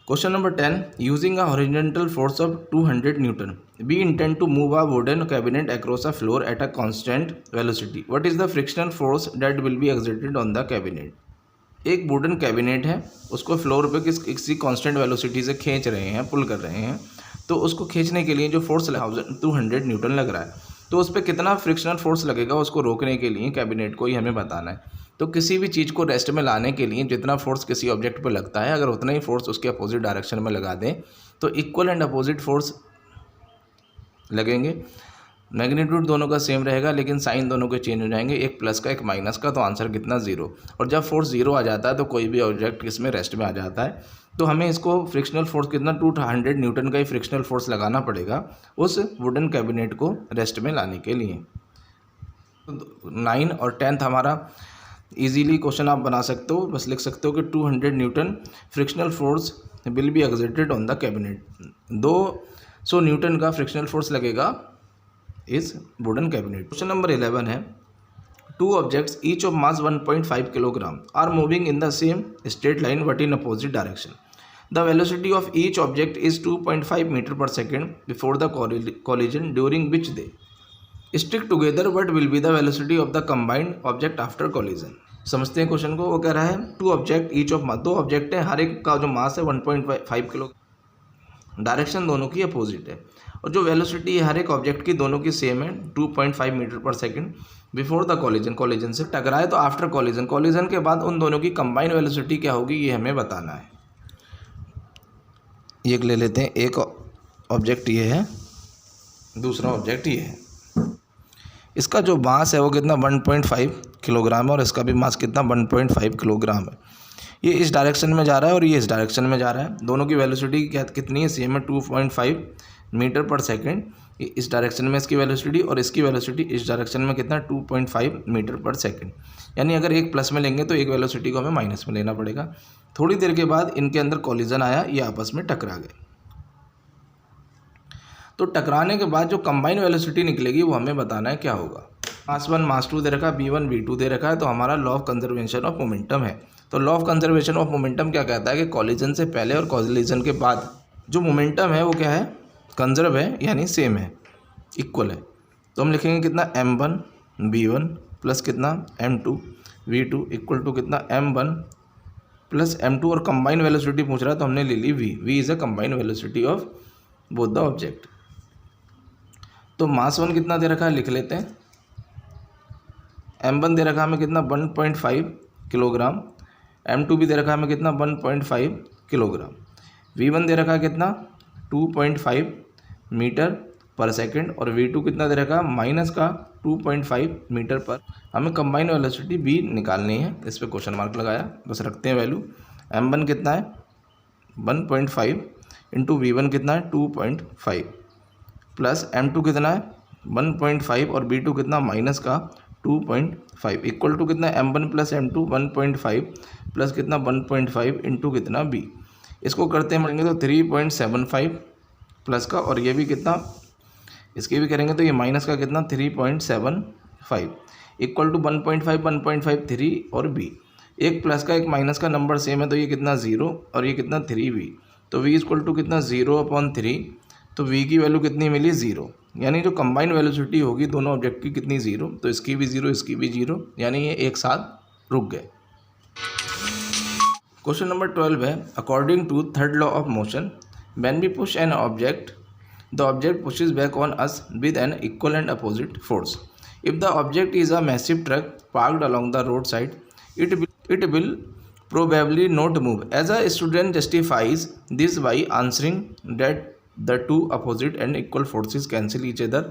Question number 10, using a horizontal force of 200 newton we intend to move a wooden cabinet across a floor at a constant velocity, what is the frictional force that will be exerted on the cabinet. एक wooden cabinet है, उसको floor पे किसी constant velocity से खींच रहे हैं, पुल कर रहे हैं, तो उसको खींचने के लिए जो फोर्स 200 न्यूटन लग रहा है, तो उस पर कितना फ्रिक्शनल फोर्स लगेगा उसको रोकने के लिए कैबिनेट को ही हमें बताना है। तो किसी भी चीज़ को रेस्ट में लाने के लिए जितना फोर्स किसी ऑब्जेक्ट पर लगता है, अगर उतना ही फोर्स उसके अपोजिट डायरेक्शन में लगा दें तो इक्वल एंड अपोजिट फोर्स लगेंगे। मैग्नीट्यूड दोनों का सेम रहेगा लेकिन साइन दोनों के चेंज हो जाएंगे, एक प्लस का एक माइनस का, तो आंसर कितना 0। और जब फोर्स 0 आ जाता है तो कोई भी ऑब्जेक्ट इसमें रेस्ट में आ जाता है। तो हमें इसको फ्रिक्शनल फोर्स कितना 200 न्यूटन का ही फ्रिक्शनल फोर्स लगाना पड़ेगा उस वुडन कैबिनेट को रेस्ट में लाने के लिए। 9 और 10 हमारा इजीली क्वेश्चन आप बना सकते हो, बस लिख सकते हो कि 200 newton frictional force will be exerted on the cabinet. 200 newton का फ्रिक्शनल फोर्स लगेगा इस वुडन कैबिनेट। क्वेश्चन नंबर 11 है, two objects each of mass 1.5 kilogram are moving in the same straight line but in opposite direction. The velocity of each object is 2.5 metre per second before the collision during which they stick together, what will be the velocity of the combined object after collision। समझते हैं question को। वो कह रहा है two object each of mass, दो object है, हर एक का जो मास है 1.5 किलो, डायरेक्शन दोनों की अपोजिट है, और जो वेलोसिटी है हर एक ऑब्जेक्ट की दोनों की सेम है 2.5 metre per second before the collision से टकराए तो आफ्टर कॉलिजन के बाद उन दोनों की कंबाइंड वेलोसिटी क्या होगी ये हमें बताना है। ये ले लेते हैं, एक ऑब्जेक्ट ये है, दूसरा ऑब्जेक्ट ये है, इसका जो मास है वो कितना 1.5 किलोग्राम है और इसका भी मास कितना 1.5 किलोग्राम है। ये इस डायरेक्शन में जा रहा है और ये इस डायरेक्शन में जा रहा है, दोनों की वेलोसिटी क्या कितनी है, सेम है 2.5 मीटर पर सेकेंड। इस डायरेक्शन में इसकी वेलोसिटी और इसकी वेलोसिटी इस डायरेक्शन में कितना 2.5 मीटर पर सेकेंड, यानी अगर एक प्लस में लेंगे तो एक वेलोसिटी को हमें माइनस में लेना पड़ेगा। थोड़ी देर के बाद इनके अंदर कॉलिजन आया, ये आपस में टकरा गए, तो टकराने के बाद जो कंबाइंड वेलोसिटी निकलेगी वो हमें बताना है क्या होगा। मास 1 मास 2 दे रखा है, v1 v2 दे रखा है, तो हमारा law of conservation of momentum है। तो law of conservation of momentum क्या कहता है कि कॉलिजन से पहले और कॉलिजन के बाद जो मोमेंटम है वो क्या है, कंजर्व है, यानी सेम है, इक्वल है। तो हम लिखेंगे कितना m1 v1 प्लस कितना m2 v2 इक्वल टू कितना m1 प्लस m2 और कंबाइन वेलोसिटी पूछ रहा है तो हमने ले ली v। v is a combine velocity of both the object. तो मास 1 कितना दे रखा है लिख लेते हैं। m1 दे रखा है हमें कितना 1.5 किलोग्राम, m2 भी दे रखा है हमें कितना 1.5 किलोग्राम, v1 दे रखा है कितना 2.5 मीटर पर सेकंड और v2 कितना दे रखा है माइनस का 2.5 मीटर पर। हमें कंबाइन वेलोसिटी v निकालनी है, इस पर क्वेश्चन मार्क लगाया, बस रखते हैं वैल्यू। m1 कितना है 1.5 इंटू v1 कितना है 2.5 प्लस m2 कितना है 1.5 और v2 कितना माइनस का 2.5 इक्वल टू कितना m1 प्लस m2 1.5 प्लस कितना 1.5 इंटू कितना b। इसको करते हैं मरेंगे तो 3.75 प्लस का और ये भी कितना, इसके भी करेंगे तो ये माइनस का कितना 3.75 इक्वल टू 1.5 3 और b। एक प्लस का एक माइनस का नंबर सेम है तो ये कितना 0 और ये कितना 3v। तो v इक्वल टू कितना 0/3, तो v की वैल्यू कितनी मिली 0, यानी जो कंबाइंड वेलोसिटी होगी दोनों ऑब्जेक्ट की कितनी 0, तो इसकी भी 0 इसकी भी 0, यानी ये एक साथ रुक गए। क्वेश्चन नंबर 12 है according to third law of motion when we push an object the object pushes back on us with an equal and opposite force. If the object is a massive truck parked along the roadside, it will probably not move. As a student justifies this by answering that the two opposite and equal forces cancel each other.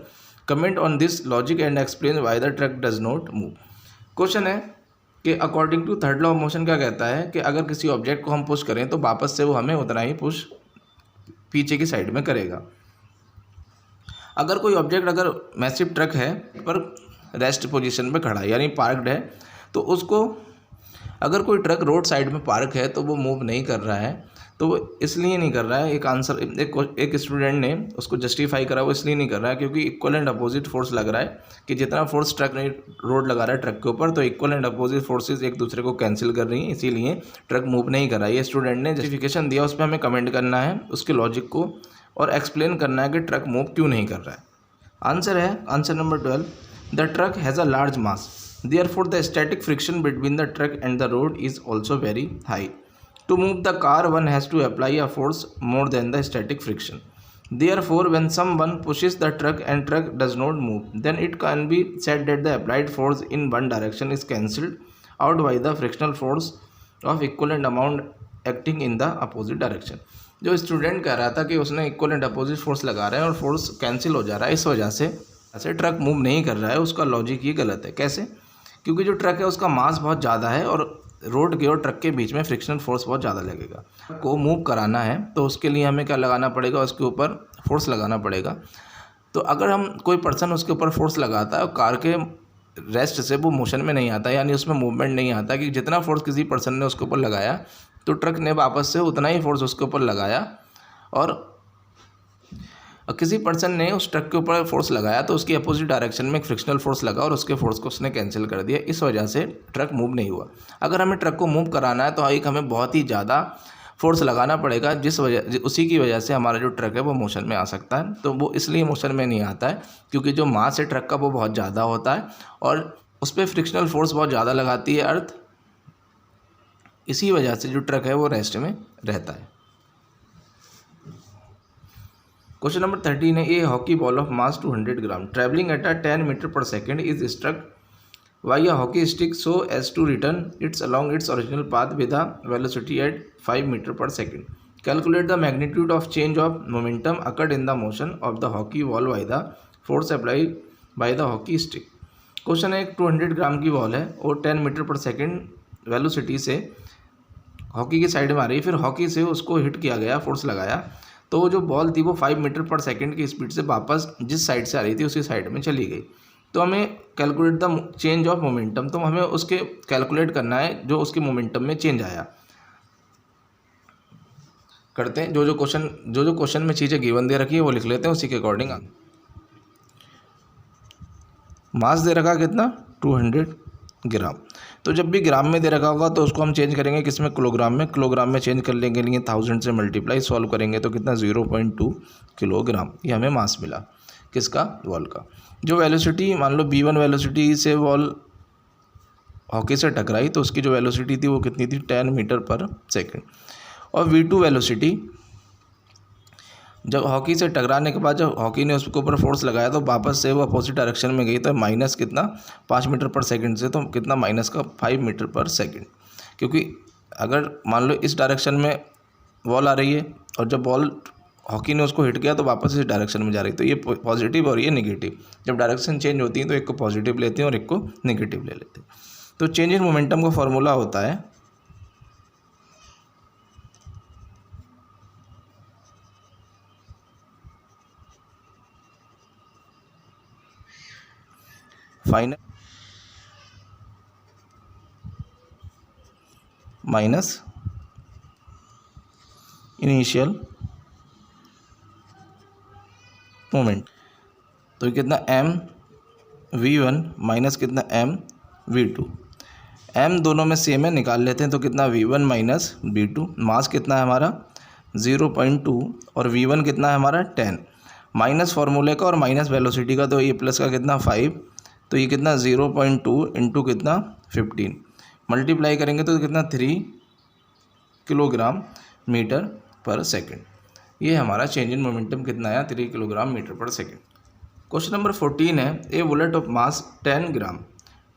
Comment on this logic and explain why the truck does not move. Question है कि according to third law of motion क्या कहता है कि अगर किसी object को हम पुश करें तो वापस से वो हमें उतना ही पुश पीछे की साइड में करेगा। अगर कोई ऑब्जेक्ट अगर मैसिव ट्रक है पर रेस्ट पोजीशन पे खड़ा है यानी पार्कड है, तो उसको अगर कोई ट्रक रोड साइड में पार्क है तो वो मूव नहीं कर रहा है, तो वो इसलिए नहीं कर रहा है, एक आंसर एक स्टूडेंट ने उसको जस्टिफाई करा, वो इसलिए नहीं कर रहा है क्योंकि इक्वल एंड अपोजिट फोर्स लग रहा है कि जितना फोर्स ट्रक ने रोड लगा रहा है ट्रक के ऊपर, तो इक्वल एंड अपोजिट फोर्सेज एक दूसरे को कैंसिल कर रही हैं, इसीलिए ट्रक मूव नहीं कर रहा है। ये स्टूडेंट ने जस्टिफिकेशन दिया, उस पर हमें कमेंट करना है उसके लॉजिक को और एक्सप्लेन करना है कि ट्रक मूव क्यों नहीं कर रहा है। आंसर है answer number 12, the truck has a large mass, therefore the static friction between the truck and the road is also very high. To move the car one has to apply a force more than the static friction. Therefore when someone pushes the truck and truck does not move, then it can be said that the applied force in one direction is cancelled out by the frictional force of equivalent amount acting in the opposite direction. जो student कह रहा था कि उसने equal and opposite force लगा रहे हैं और फोर्स कैंसिल हो जा रहा है, इस वजह से ऐसे ट्रक मूव नहीं कर रहा है, उसका लॉजिक ये गलत है। कैसे? क्योंकि जो ट्रक है उसका मास बहुत ज़्यादा है और रोड के और ट्रक के बीच में फ्रिक्शनल फोर्स बहुत ज़्यादा लगेगा। को मूव कराना है तो उसके लिए हमें क्या लगाना पड़ेगा, उसके ऊपर फोर्स लगाना पड़ेगा। तो अगर हम कोई पर्सन उसके ऊपर फोर्स लगाता है और कार के रेस्ट से वो मोशन में नहीं आता, यानी उसमें मूवमेंट नहीं आता कि जितना फोर्स किसी पर्सन ने उसके ऊपर लगाया तो ट्रक ने वापस से उतना ही फोर्स उसके ऊपर लगाया, और किसी पर्सन ने उस ट्रक के ऊपर फोर्स लगाया तो उसकी अपोजिट डायरेक्शन में एक फ्रिक्शनल फोर्स लगा और उसके फोर्स को उसने कैंसिल कर दिया, इस वजह से ट्रक मूव नहीं हुआ। अगर हमें ट्रक को मूव कराना है तो एक हमें बहुत ही ज़्यादा फोर्स लगाना पड़ेगा, उसी की वजह से हमारा जो ट्रक है वो मोशन में आ सकता है। तो वो इसलिए मोशन में नहीं आता है क्योंकि जो मास है ट्रक का वो बहुत ज़्यादा होता है और उस पर फ्रिक्शनल फोर्स बहुत ज़्यादा लगाती है अर्थ, इसी वजह से जो ट्रक है वो रेस्ट में रहता है। क्वेश्चन नंबर 13 है a hockey ball of mass 200 gram travelling at a 10 metre per second is struck by a hockey stick so as to return its along its original path with a velocity at 5 metre per second. Calculate the magnitude of change of momentum occurred in the motion of the hockey ball by the force applied by the hockey stick. Question है एक 200 ग्राम की ball है और 10 metre per second velocity से hockey की side में आ रही है, फिर हॉकी से उसको हिट किया गया, फोर्स लगाया, तो वो जो बॉल थी वो 5 मीटर पर सेकंड की स्पीड से वापस जिस साइड से आ रही थी उसी साइड में चली गई। तो हमें calculate the change of momentum, तो हमें उसके कैलकुलेट करना है जो उसके मोमेंटम में चेंज आया। करते हैं जो जो क्वेश्चन में चीज़ें गिवन दे रखी है वो लिख लेते हैं, उसी के अकॉर्डिंग। मास दे रखा कितना 200 ग्राम, तो जब भी ग्राम में दे रखा होगा तो उसको हम चेंज करेंगे किसमें, किलोग्राम में चेंज कर लेंगे, लिए 1000 से मल्टीप्लाई सॉल्व करेंगे तो कितना 0.2 किलोग्राम, ये हमें मास मिला किसका, बॉल का। जो वेलोसिटी मान लो v1 वेलोसिटी से बॉल हॉकी से टकराई तो उसकी जो वेलोसिटी थी वो कितनी थी 10 मीटर पर सेकेंड। और v2 वेलोसिटी जब हॉकी से टकराने के बाद जब हॉकी ने उसके ऊपर फोर्स लगाया तो वापस से वो अपोजिट डायरेक्शन में गई तो माइनस कितना 5 मीटर पर सेकंड से तो कितना माइनस का 5 मीटर पर सेकंड, क्योंकि अगर मान लो इस डायरेक्शन में बॉल आ रही है और जब बॉल हॉकी ने उसको हिट किया तो वापस इस डायरेक्शन में जा रही है, तो ये पॉजिटिव और ये नेगेटिव। जब डायरेक्शन चेंज होती है तो एक को पॉजिटिव लेते हैं और एक को नेगेटिव ले लेते हैं। तो चेंज इन मोमेंटम का फॉर्मूला होता है फाइनल माइनस इनिशियल मोमेंट। तो कितना mv1 माइनस कितना mv2। m दोनों में सेम है, निकाल लेते हैं। तो कितना v1 माइनस v2, मास कितना है हमारा 0.2 और v1 कितना है हमारा 10, माइनस फार्मूले का और माइनस वेलोसिटी का, तो ये प्लस का कितना 5, तो ये कितना 0.2 इंटू कितना 15, मल्टीप्लाई करेंगे तो कितना 3 किलोग्राम मीटर पर सेकेंड। ये हमारा चेंज इन मोमेंटम कितना आया 3 kilogram metre per second. Question number 14 है, a bullet of mass 10 gram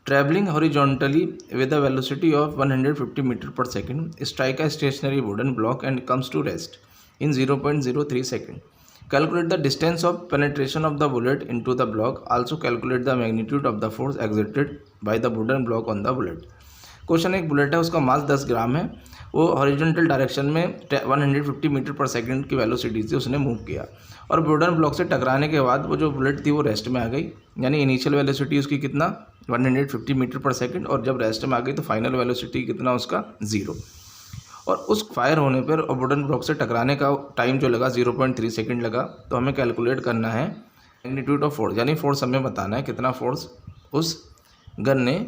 travelling horizontally with a velocity of 150 metre per second strike a stationary wooden block and comes to rest in 0.03 second. Calculate the distance of penetration of the bullet into the block. Also calculate the magnitude of the force exerted by the wooden block on the bullet. Question एक bullet है, उसका मास 10 ग्राम है, वो horizontal direction में 150 metre per second की velocity से उसने move किया और वुडन ब्लॉक से टकराने के बाद वो जो बुलेट थी वो रेस्ट में आ गई, यानी इनिशियल वेलोसिटी उसकी कितना 150 मीटर पर सेकंड और जब रेस्ट में आ गई तो फाइनल वेलोसिटी कितना उसका 0। और उस फायर होने पर वुडन ब्लॉक से टकराने का टाइम जो लगा 0.3 सेकंड लगा। तो हमें कैलकुलेट करना है मैग्नीट्यूड ऑफ फोर्स, यानी फोर्स हमें बताना है कितना फोर्स उस गन ने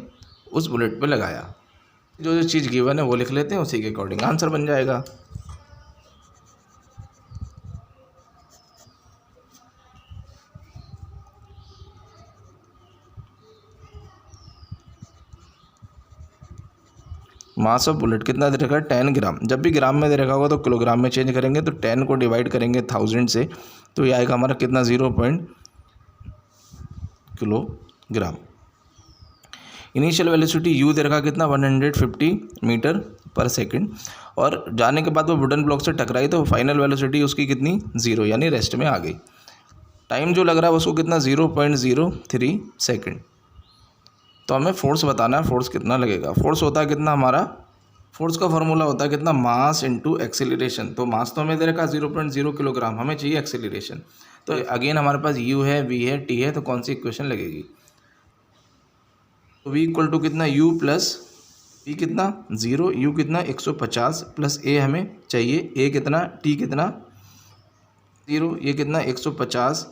उस बुलेट पे लगाया। जो जो चीज़ गिवन है वो लिख लेते हैं, उसी के अकॉर्डिंग आंसर बन जाएगा। मास ऑफ बुलेट कितना दे रखा है 10 ग्राम। जब भी ग्राम में दे रखा होगा तो किलोग्राम में चेंज करेंगे, तो 10 को डिवाइड करेंगे 1000 से तो ये आएगा हमारा कितना 0 kilogram. Initial velocity you they रखा कितना 150 मीटर पर सेकंड और जाने के बाद वो वुडन ब्लॉक से टकराई तो फाइनल वेलोसिटी उसकी कितनी 0, यानी रेस्ट में आ गई। टाइम जो लग रहा है उसको कितना 0.03 सेकंड। तो हमें फोर्स बताना है, फोर्स कितना लगेगा। फोर्स होता है कितना हमारा, फोर्स का फॉर्मूला होता है कितना मास इंटू एक्सेलरेशन। तो मास तो हमें दे रखा 0.0 किलोग्राम, हमें चाहिए एक्सेलरेशन। तो अगेन हमारे पास u है, v है, t है, तो कौन सी इक्वेशन लगेगी। तो v इक्वल टू कितना u प्लस v कितना 0, u कितना 150 प्लस a हमें चाहिए, a कितना t कितना 0, ये कितना 150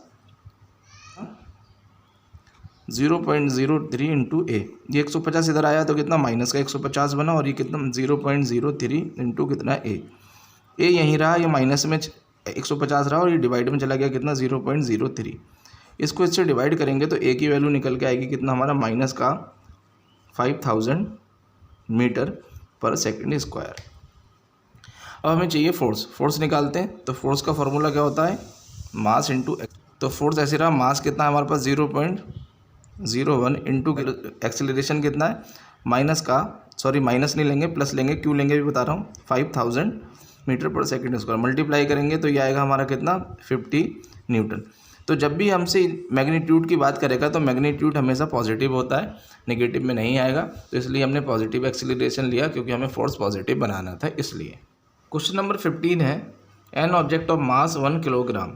0.03 इंटू ए, ये 150 इधर आया तो कितना माइनस का 150 बना और ये कितना 0.03 इंटू कितना ए यहीं रहा, ये माइनस में 150 रहा और ये डिवाइड में चला गया कितना 0.03। इसको इससे डिवाइड करेंगे तो ए की वैल्यू निकल के आएगी कितना हमारा माइनस का 5000 मीटर पर सेकेंड स्क्वायर। अब हमें चाहिए फोर्स, फोर्स निकालते हैं। तो फोर्स का फॉर्मूला क्या होता है मास इंटू, तो फोर्स ऐसे रहा, मास कितना है हमारे पास 0.01 इंटू एक्सेलरेशन कितना है माइनस नहीं लेंगे प्लस लेंगे, क्यों लेंगे भी बता रहा हूँ 5000 metre per second square, multiply करेंगे तो ये आएगा हमारा कितना 50 न्यूटन। तो जब भी हमसे मैग्नीट्यूड की बात करेगा तो मैग्नीट्यूड हमेशा पॉजिटिव होता है, नेगेटिव में नहीं आएगा। तो इसलिए हमने पॉजिटिव एक्सेलरेशन लिया क्योंकि हमें फोर्स पॉजिटिव बनाना था इसलिए। क्वेश्चन नंबर 15 है, an object of mass 1 kilogram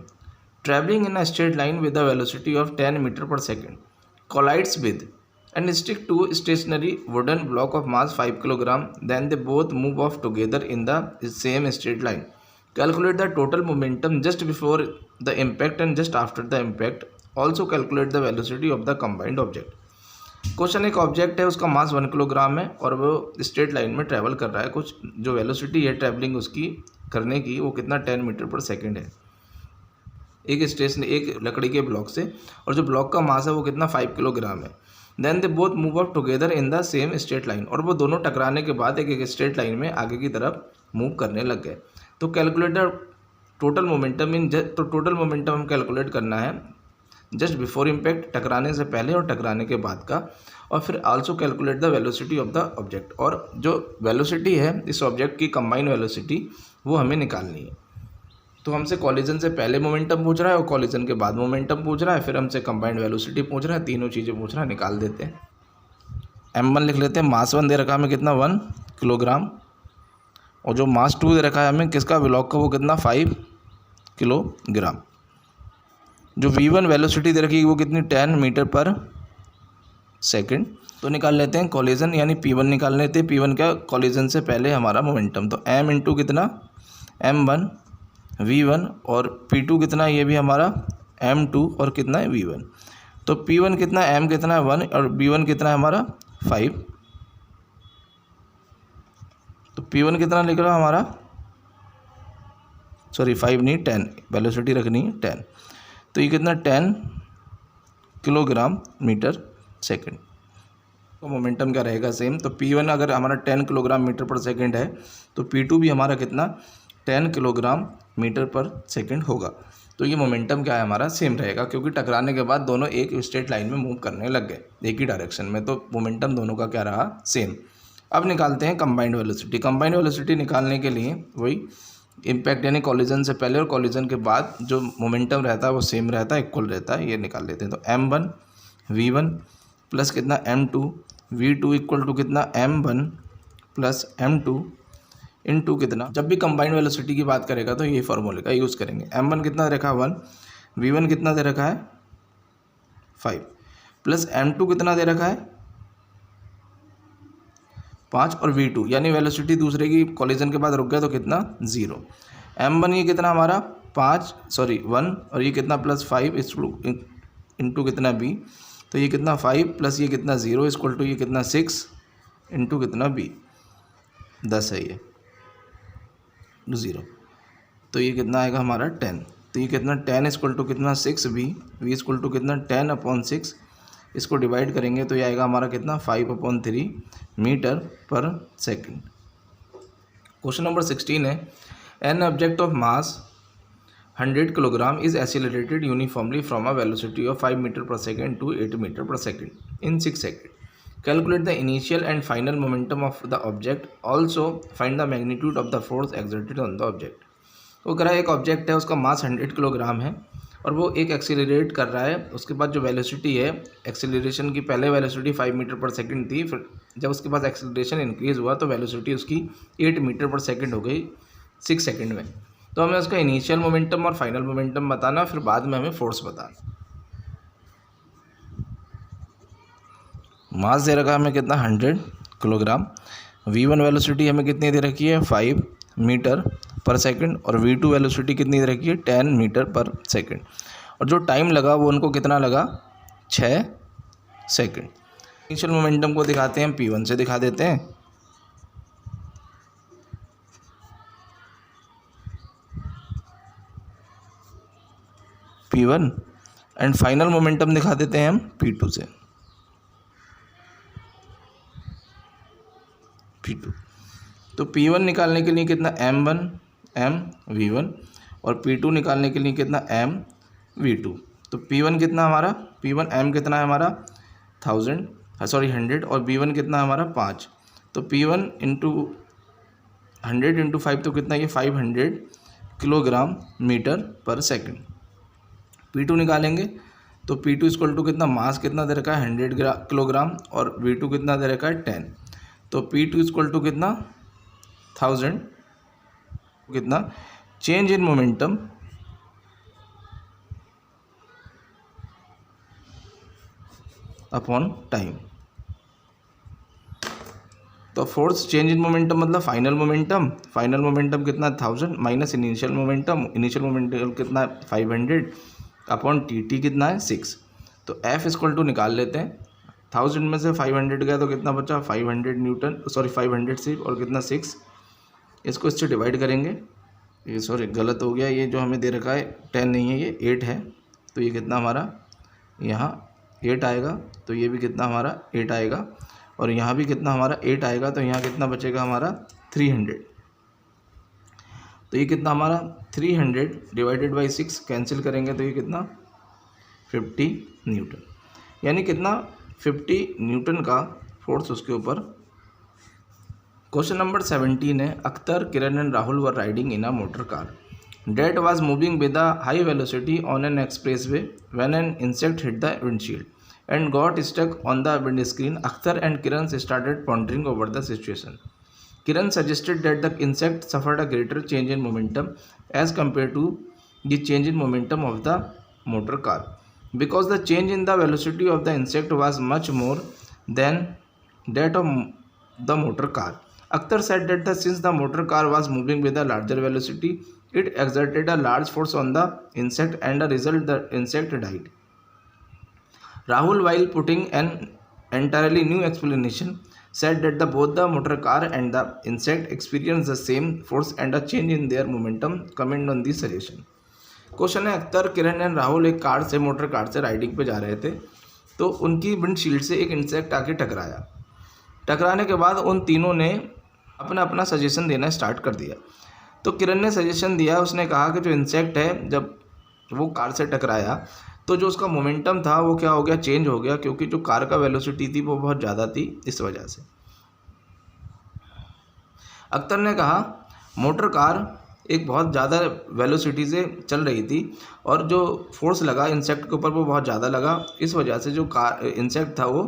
travelling in a straight line with a velocity of 10 metre per second collides with and stick to stationary wooden block of mass 5 kg, then they both move off together in the same straight line. Calculate the total momentum just before the impact and just after the impact. Also calculate the velocity of the combined object. Question एक object है, उसका मास 1 kilogram है और वो straight line में travel कर रहा है। कुछ जो वेलोसिटी है ट्रैवलिंग उसकी करने की वो कितना 10 मीटर पर सेकेंड है एक लकड़ी के ब्लॉक से, और जो ब्लॉक का मास है वो कितना 5 किलोग्राम है। Then they both move up together in the same straight line, और वो दोनों टकराने के बाद एक एक स्ट्रेट लाइन में आगे की तरफ मूव करने लग गए। तो कैलकुलेट द टोटल मोमेंटम तो टोटल मोमेंटम हम कैलकुलेट करना है जस्ट बिफोर इम्पैक्ट, टकराने से पहले और टकराने के बाद का, और फिर also calculate the velocity of the object, और जो वेलोसिटी है इस ऑब्जेक्ट की कंबाइंड वेलोसिटी वो हमें निकालनी है। तो हमसे कॉलिजन से पहले मोमेंटम पूछ रहा है और कॉलिजन के बाद मोमेंटम पूछ रहा है, फिर हमसे कंबाइंड वेलोसिटी पूछ रहा है, तीनों चीज़ें पूछ रहा है, निकाल देते हैं। m1 लिख लेते हैं, मास 1 दे रखा है हमें कितना 1 किलोग्राम, और जो मास 2 दे रखा है हमें किसका ब्लॉक का वो कितना 5 किलोग्राम। जो v1 वेलोसिटी दे रखी है वो कितनी 10 मीटर पर सेकंड। तो निकाल लेते हैं कॉलिजन यानी p1 निकाल लेते हैं। p1 क्या, कॉलिजन से पहले हमारा मोमेंटम, तो m इंटू कितना m1 v1, और p2 कितना ये भी हमारा m2 और कितना है v1। तो p1 कितना m कितना है 1 और v1 कितना है हमारा 5। तो p1 कितना लिख रहा है हमारा, सॉरी 5 नहीं 10, वेलोसिटी रखनी है 10। तो ये कितना 10 किलोग्राम मीटर सेकंड। तो मोमेंटम क्या रहेगा सेम, तो p1 अगर हमारा 10 किलोग्राम मीटर पर सेकंड है तो p2 भी हमारा कितना 10 किलोग्राम मीटर पर सेकंड होगा। तो ये मोमेंटम क्या है हमारा सेम रहेगा, क्योंकि टकराने के बाद दोनों एक स्ट्रेट लाइन में मूव करने लग गए एक ही डायरेक्शन में, तो मोमेंटम दोनों का क्या रहा सेम। अब निकालते हैं कंबाइंड वेलोसिटी। कंबाइंड वेलोसिटी निकालने के लिए वही इम्पैक्ट यानी कॉलिजन से पहले और कॉलिजन के बाद जो मोमेंटम रहता है वो सेम रहता है, इक्वल रहता है, ये निकाल लेते हैं। तो m1 v1 प्लस कितना m2 v2 इक्वल टू कितना m1 प्लस m2 इनटू कितना, जब भी कंबाइंड वेलोसिटी की बात करेगा तो ये फार्मूले का यूज़ करेंगे। m1 कितना दे रखा है 1, v1 कितना दे रखा है 5, प्लस m2 कितना दे रखा है 5, और v2 यानी वेलोसिटी दूसरे की कॉलिजन के बाद रुक गया तो कितना 0। m1 ये कितना हमारा 1 और ये कितना प्लस 5 इंटू कितना b, तो ये कितना 5 प्लस ये कितना 0 इक्वल टू ये कितना 6 इंटू कितना b, 10 है ये 0, तो ये कितना आएगा हमारा 10। तो ये कितना 10 इक्वल टू कितना 6b, v इक्वल टू कितना 10/6, इसको डिवाइड करेंगे तो ये आएगा हमारा कितना 5/3 metre per second. Question number 16 है, an object of mass 100 kilogram is accelerated uniformly from a velocity of 5 metre per second to 8 metre per second in 6 second. Calculate the initial and final momentum of the object, also find the magnitude of the force exerted on the object. वो कह रहा है एक object है, उसका मास 100 kilogram है और वो एक एक्सीलरेट कर रहा है। उसके बाद जो वेलोसिटी है एक्सीलरेशन की, पहले वेलोसिटी 5 मीटर पर सेकंड थी, फिर जब उसके पास एक्सीलरेशन इंक्रीज़ हुआ तो वेलोसिटी उसकी 8 मीटर पर सेकंड हो गई 6 सेकंड में। तो हमें उसका इनिशियल मोमेंटम और फाइनल मोमेंटम बताना, फिर बाद में हमें फोर्स बताना। मास दे रखा है हमें कितना 100 किलोग्राम, v1 वेलोसिटी हमें कितनी दे रखी है 5 मीटर पर सेकंड, और v2 वेलोसिटी कितनी दे रखी है 10 मीटर पर सेकंड, और जो टाइम लगा वो उनको कितना लगा 6 सेकंड। इनिशियल मोमेंटम को दिखाते हैं, p1 से दिखा देते हैं। p1 एंड फाइनल मोमेंटम दिखा देते हैं हम p2 से। p2 तो p1 निकालने के लिए कितना m1 m v1 और p2 निकालने के लिए कितना m v2। तो p1 कितना हमारा, p1 m कितना है हमारा 100 और v1 कितना है हमारा 5। तो p1 इंटू 100 इंटू 5 तो कितना ये 500 kilogram metre per second. p2 निकालेंगे तो p2 इक्वल टू कितना, मास कितना दे रखा है 100 किलोग्राम और v2 कितना दे रखा है 10। तो p2 इक्वल टू कितना 1000, कितना change in momentum upon time. तो फोर्स चेंज इन मोमेंटम मतलब फाइनल मोमेंटम कितना 1000 माइनस इनिशियल मोमेंटम कितना 500 अपॉन टी कितना है 6। तो F इक्वल टू निकाल लेते हैं, 1000 में से 500 गया तो कितना बचा 500 न्यूटन, सॉरी 500 सिर्फ, और कितना 6, इसको इससे डिवाइड करेंगे। ये सॉरी गलत हो गया, ये जो हमें दे रखा है 10 नहीं है ये 8 है, तो ये कितना हमारा यहाँ 8 आएगा, तो ये भी कितना हमारा 8 आएगा, और यहाँ भी कितना हमारा 8 आएगा, तो यहाँ कितना बचेगा हमारा 300। तो ये कितना हमारा 300 डिवाइडेड बाई 6 कैंसिल करेंगे तो ये कितना 50 न्यूटन, यानी कितना 50 न्यूटन का फोर्स उसके ऊपर। क्वेश्चन नंबर 17 है, Akhtar, Kiran and Rahul were riding in a motor car that was moving with a high velocity on an expressway when an insect hit the windshield and got stuck on the windscreen. Akhtar and Kiran started pondering over the situation. Kiran suggested that the insect suffered a greater change in momentum as compared to the change in momentum of the motor car, because the change in the velocity of the insect was much more than that of the motor car. Akhtar said that since the motor car was moving with a larger velocity, it exerted a large force on the insect, and as a result the insect died. Rahul, while putting an entirely new explanation, said that both the motor car and the insect experienced the same force and a change in their momentum. Comment on this suggestion. Question है, Akhtar, Kiran and Rahul एक car से motor car से riding पे जा रहे थे, तो उनकी विंडशील्ड से एक इंसेक्ट आके टकराया। टकराने के बाद उन तीनों ने अपना अपना सजेशन देना स्टार्ट कर दिया। तो किरण ने सजेशन दिया, उसने कहा कि जो इंसेक्ट है जब वो कार से टकराया तो जो उसका मोमेंटम था वो क्या हो गया, चेंज हो गया, क्योंकि जो कार का वेलोसिटी थी वो बहुत ज़्यादा थी, इस वजह से। अख्तर ने कहा मोटर कार एक बहुत ज़्यादा वेलोसिटी से चल रही थी और जो फोर्स लगा इंसेक्ट के ऊपर वो बहुत ज़्यादा लगा, इस वजह से जो कार इंसेक्ट था वो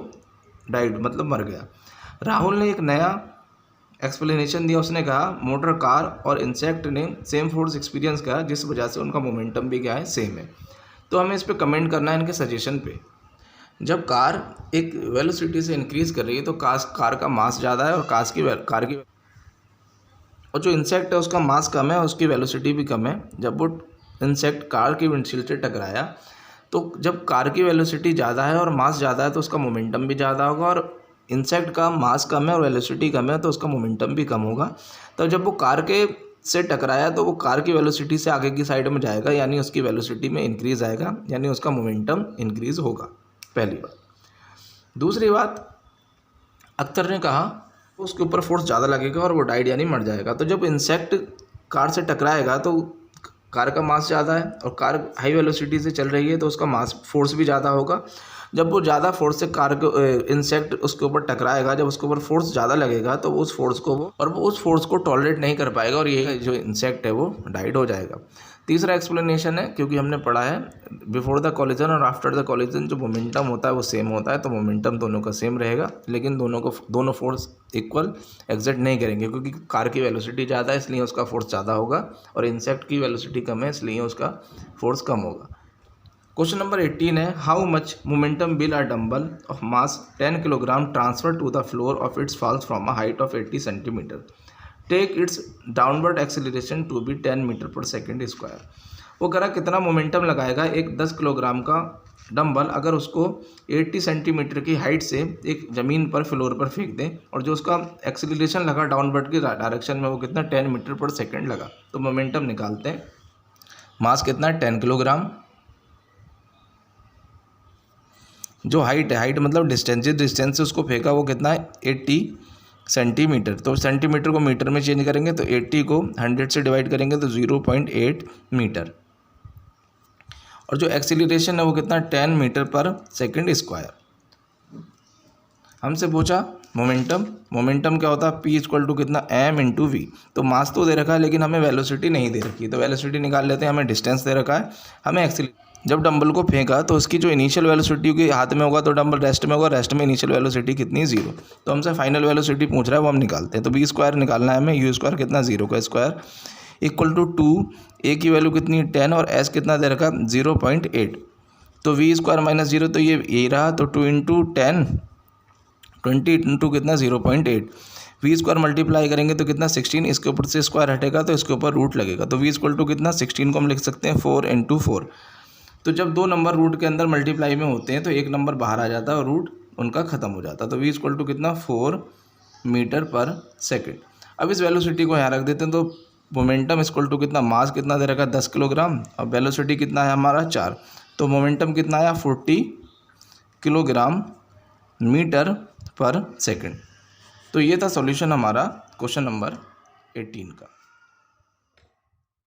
डाइड, मतलब मर गया। राहुल ने एक नया एक्सप्लेनेशन दिया, उसने कहा मोटर कार और इंसेक्ट ने सेम फोर्स एक्सपीरियंस किया, जिस वजह से उनका मोमेंटम भी क्या है, सेम है। तो हमें इस पर कमेंट करना है इनके सजेशन पे। जब कार एक वेलोसिटी से इंक्रीज़ कर रही है तो कार का मास ज़्यादा है और और जो इंसेक्ट है उसका मास कम है, उसकी वेलोसिटी भी कम है। जब वो इंसेक्ट कार की विंडशील्ड से टकराया तो जब कार की वेलोसिटी ज़्यादा है और मास ज़्यादा है तो उसका मोमेंटम भी ज़्यादा होगा, और इंसेक्ट का मास कम है और वेलोसिटी कम है तो उसका मोमेंटम भी कम होगा। तो जब वो कार के से टकराया तो वो कार की वेलोसिटी से आगे की साइड में जाएगा, यानी उसकी वेलोसिटी में इंक्रीज़ आएगा, यानी उसका मोमेंटम इंक्रीज़ होगा, पहली बात। दूसरी बात, अख्तर ने कहा उसके ऊपर फोर्स ज़्यादा लगेगा और वो डाइड यानी मर जाएगा। तो जब इंसेक्ट कार से टकराएगा तो कार का मास ज़्यादा है और कार हाई वेलोसिटी से चल रही है तो उसका मास फोर्स भी ज़्यादा होगा। जब वो ज़्यादा फोर्स से कार को इंसेक्ट उसके ऊपर टकराएगा, जब उसके ऊपर फोर्स ज़्यादा लगेगा तो उस फोर्स को टॉलरेट नहीं कर पाएगा और ये जो इंसेक्ट है वो डाइड हो जाएगा। तीसरा एक्सप्लेनेशन है, क्योंकि हमने पढ़ा है बिफोर द कॉलिजन और आफ्टर द कॉलिजन जो मोमेंटम होता है वो सेम होता है, तो मोमेंटम दोनों का सेम रहेगा, लेकिन दोनों फोर्स इक्वल एग्जर्ट नहीं करेंगे, क्योंकि कार की वेलोसिटी ज़्यादा है इसलिए उसका फोर्स ज़्यादा होगा और इंसेक्ट की वेलोसिटी कम है इसलिए उसका फोर्स कम होगा। क्वेश्चन नंबर 18 है, how much momentum will a dumbbell of mass 10 kilogram transfer to the floor of its falls from a height of 80 centimetre, take its downward acceleration to be 10 metre per second square. वो कह रहा कितना momentum लगाएगा एक 10 kilogram का dumbbell अगर उसको 80 centimetre की हाइट से एक ज़मीन पर फ्लोर पर फेंक दें, और जो उसका एक्सेलरेशन लगा डाउनवर्ड की डायरेक्शन में वो कितना 10 मीटर पर सेकेंड लगा। तो मोमेंटम निकालते हैं। मास कितना है 10 किलोग्राम, जो हाइट है, हाइट मतलब डिस्टेंस से उसको फेंका वो कितना है 80 सेंटीमीटर। तो सेंटीमीटर को मीटर में चेंज करेंगे तो 80 को 100 से डिवाइड करेंगे तो 0.8 मीटर, और जो एक्सीलरेशन है वो कितना 10 मीटर पर सेकंड स्क्वायर। हमसे पूछा मोमेंटम क्या होता है, P इक्वल टू कितना m इंटू वी। तो मास तो दे रखा है लेकिन हमें वेलोसिटी नहीं दे रखी है, तो वेलोसिटी निकाल लेते हैं। हमें डिस्टेंस दे रखा है, हमें जब डंबल को फेंका तो उसकी जो इनिशियल वेलोसिटी के हाथ में होगा तो डंबल रेस्ट में होगा, रेस्ट में इनिशियल वेलोसिटी कितनी 0। तो हमसे फाइनल वेलोसिटी पूछ रहा है वो हम निकालते हैं। तो v स्क्वायर निकालना है हमें, u स्क्वायर कितना 0 का स्क्वायर इक्वल टू 2, a की वैल्यू कितनी 10 और s कितना दे रखा 0.8। तो v स्क्वायर माइनस 0 तो ये रहा, तो 2 इंटू 10 20 इंटू कितना 0.8। v स्क्वायर मल्टीप्लाई करेंगे तो कितना 16, इसके ऊपर से स्क्वायर हटेगा तो इसके ऊपर रूट लगेगा। तो v इक्वल टू कितना 16 को हम लिख सकते हैं 4 इंटू 4। तो जब दो नंबर रूट के अंदर मल्टीप्लाई में होते हैं तो एक नंबर बाहर आ जाता है और रूट उनका ख़त्म हो जाता है। तो v इक्वल टू कितना 4 मीटर पर सेकेंड। अब इस वेलोसिटी को यहाँ रख देते हैं। तो मोमेंटम इक्वल टू कितना, मास कितना दे रखा 10 किलोग्राम और वेलोसिटी कितना है हमारा 4, तो मोमेंटम कितना आया 40 किलोग्राम मीटर पर सेकंड। तो ये था सॉल्यूशन हमारा क्वेश्चन नंबर 18 का।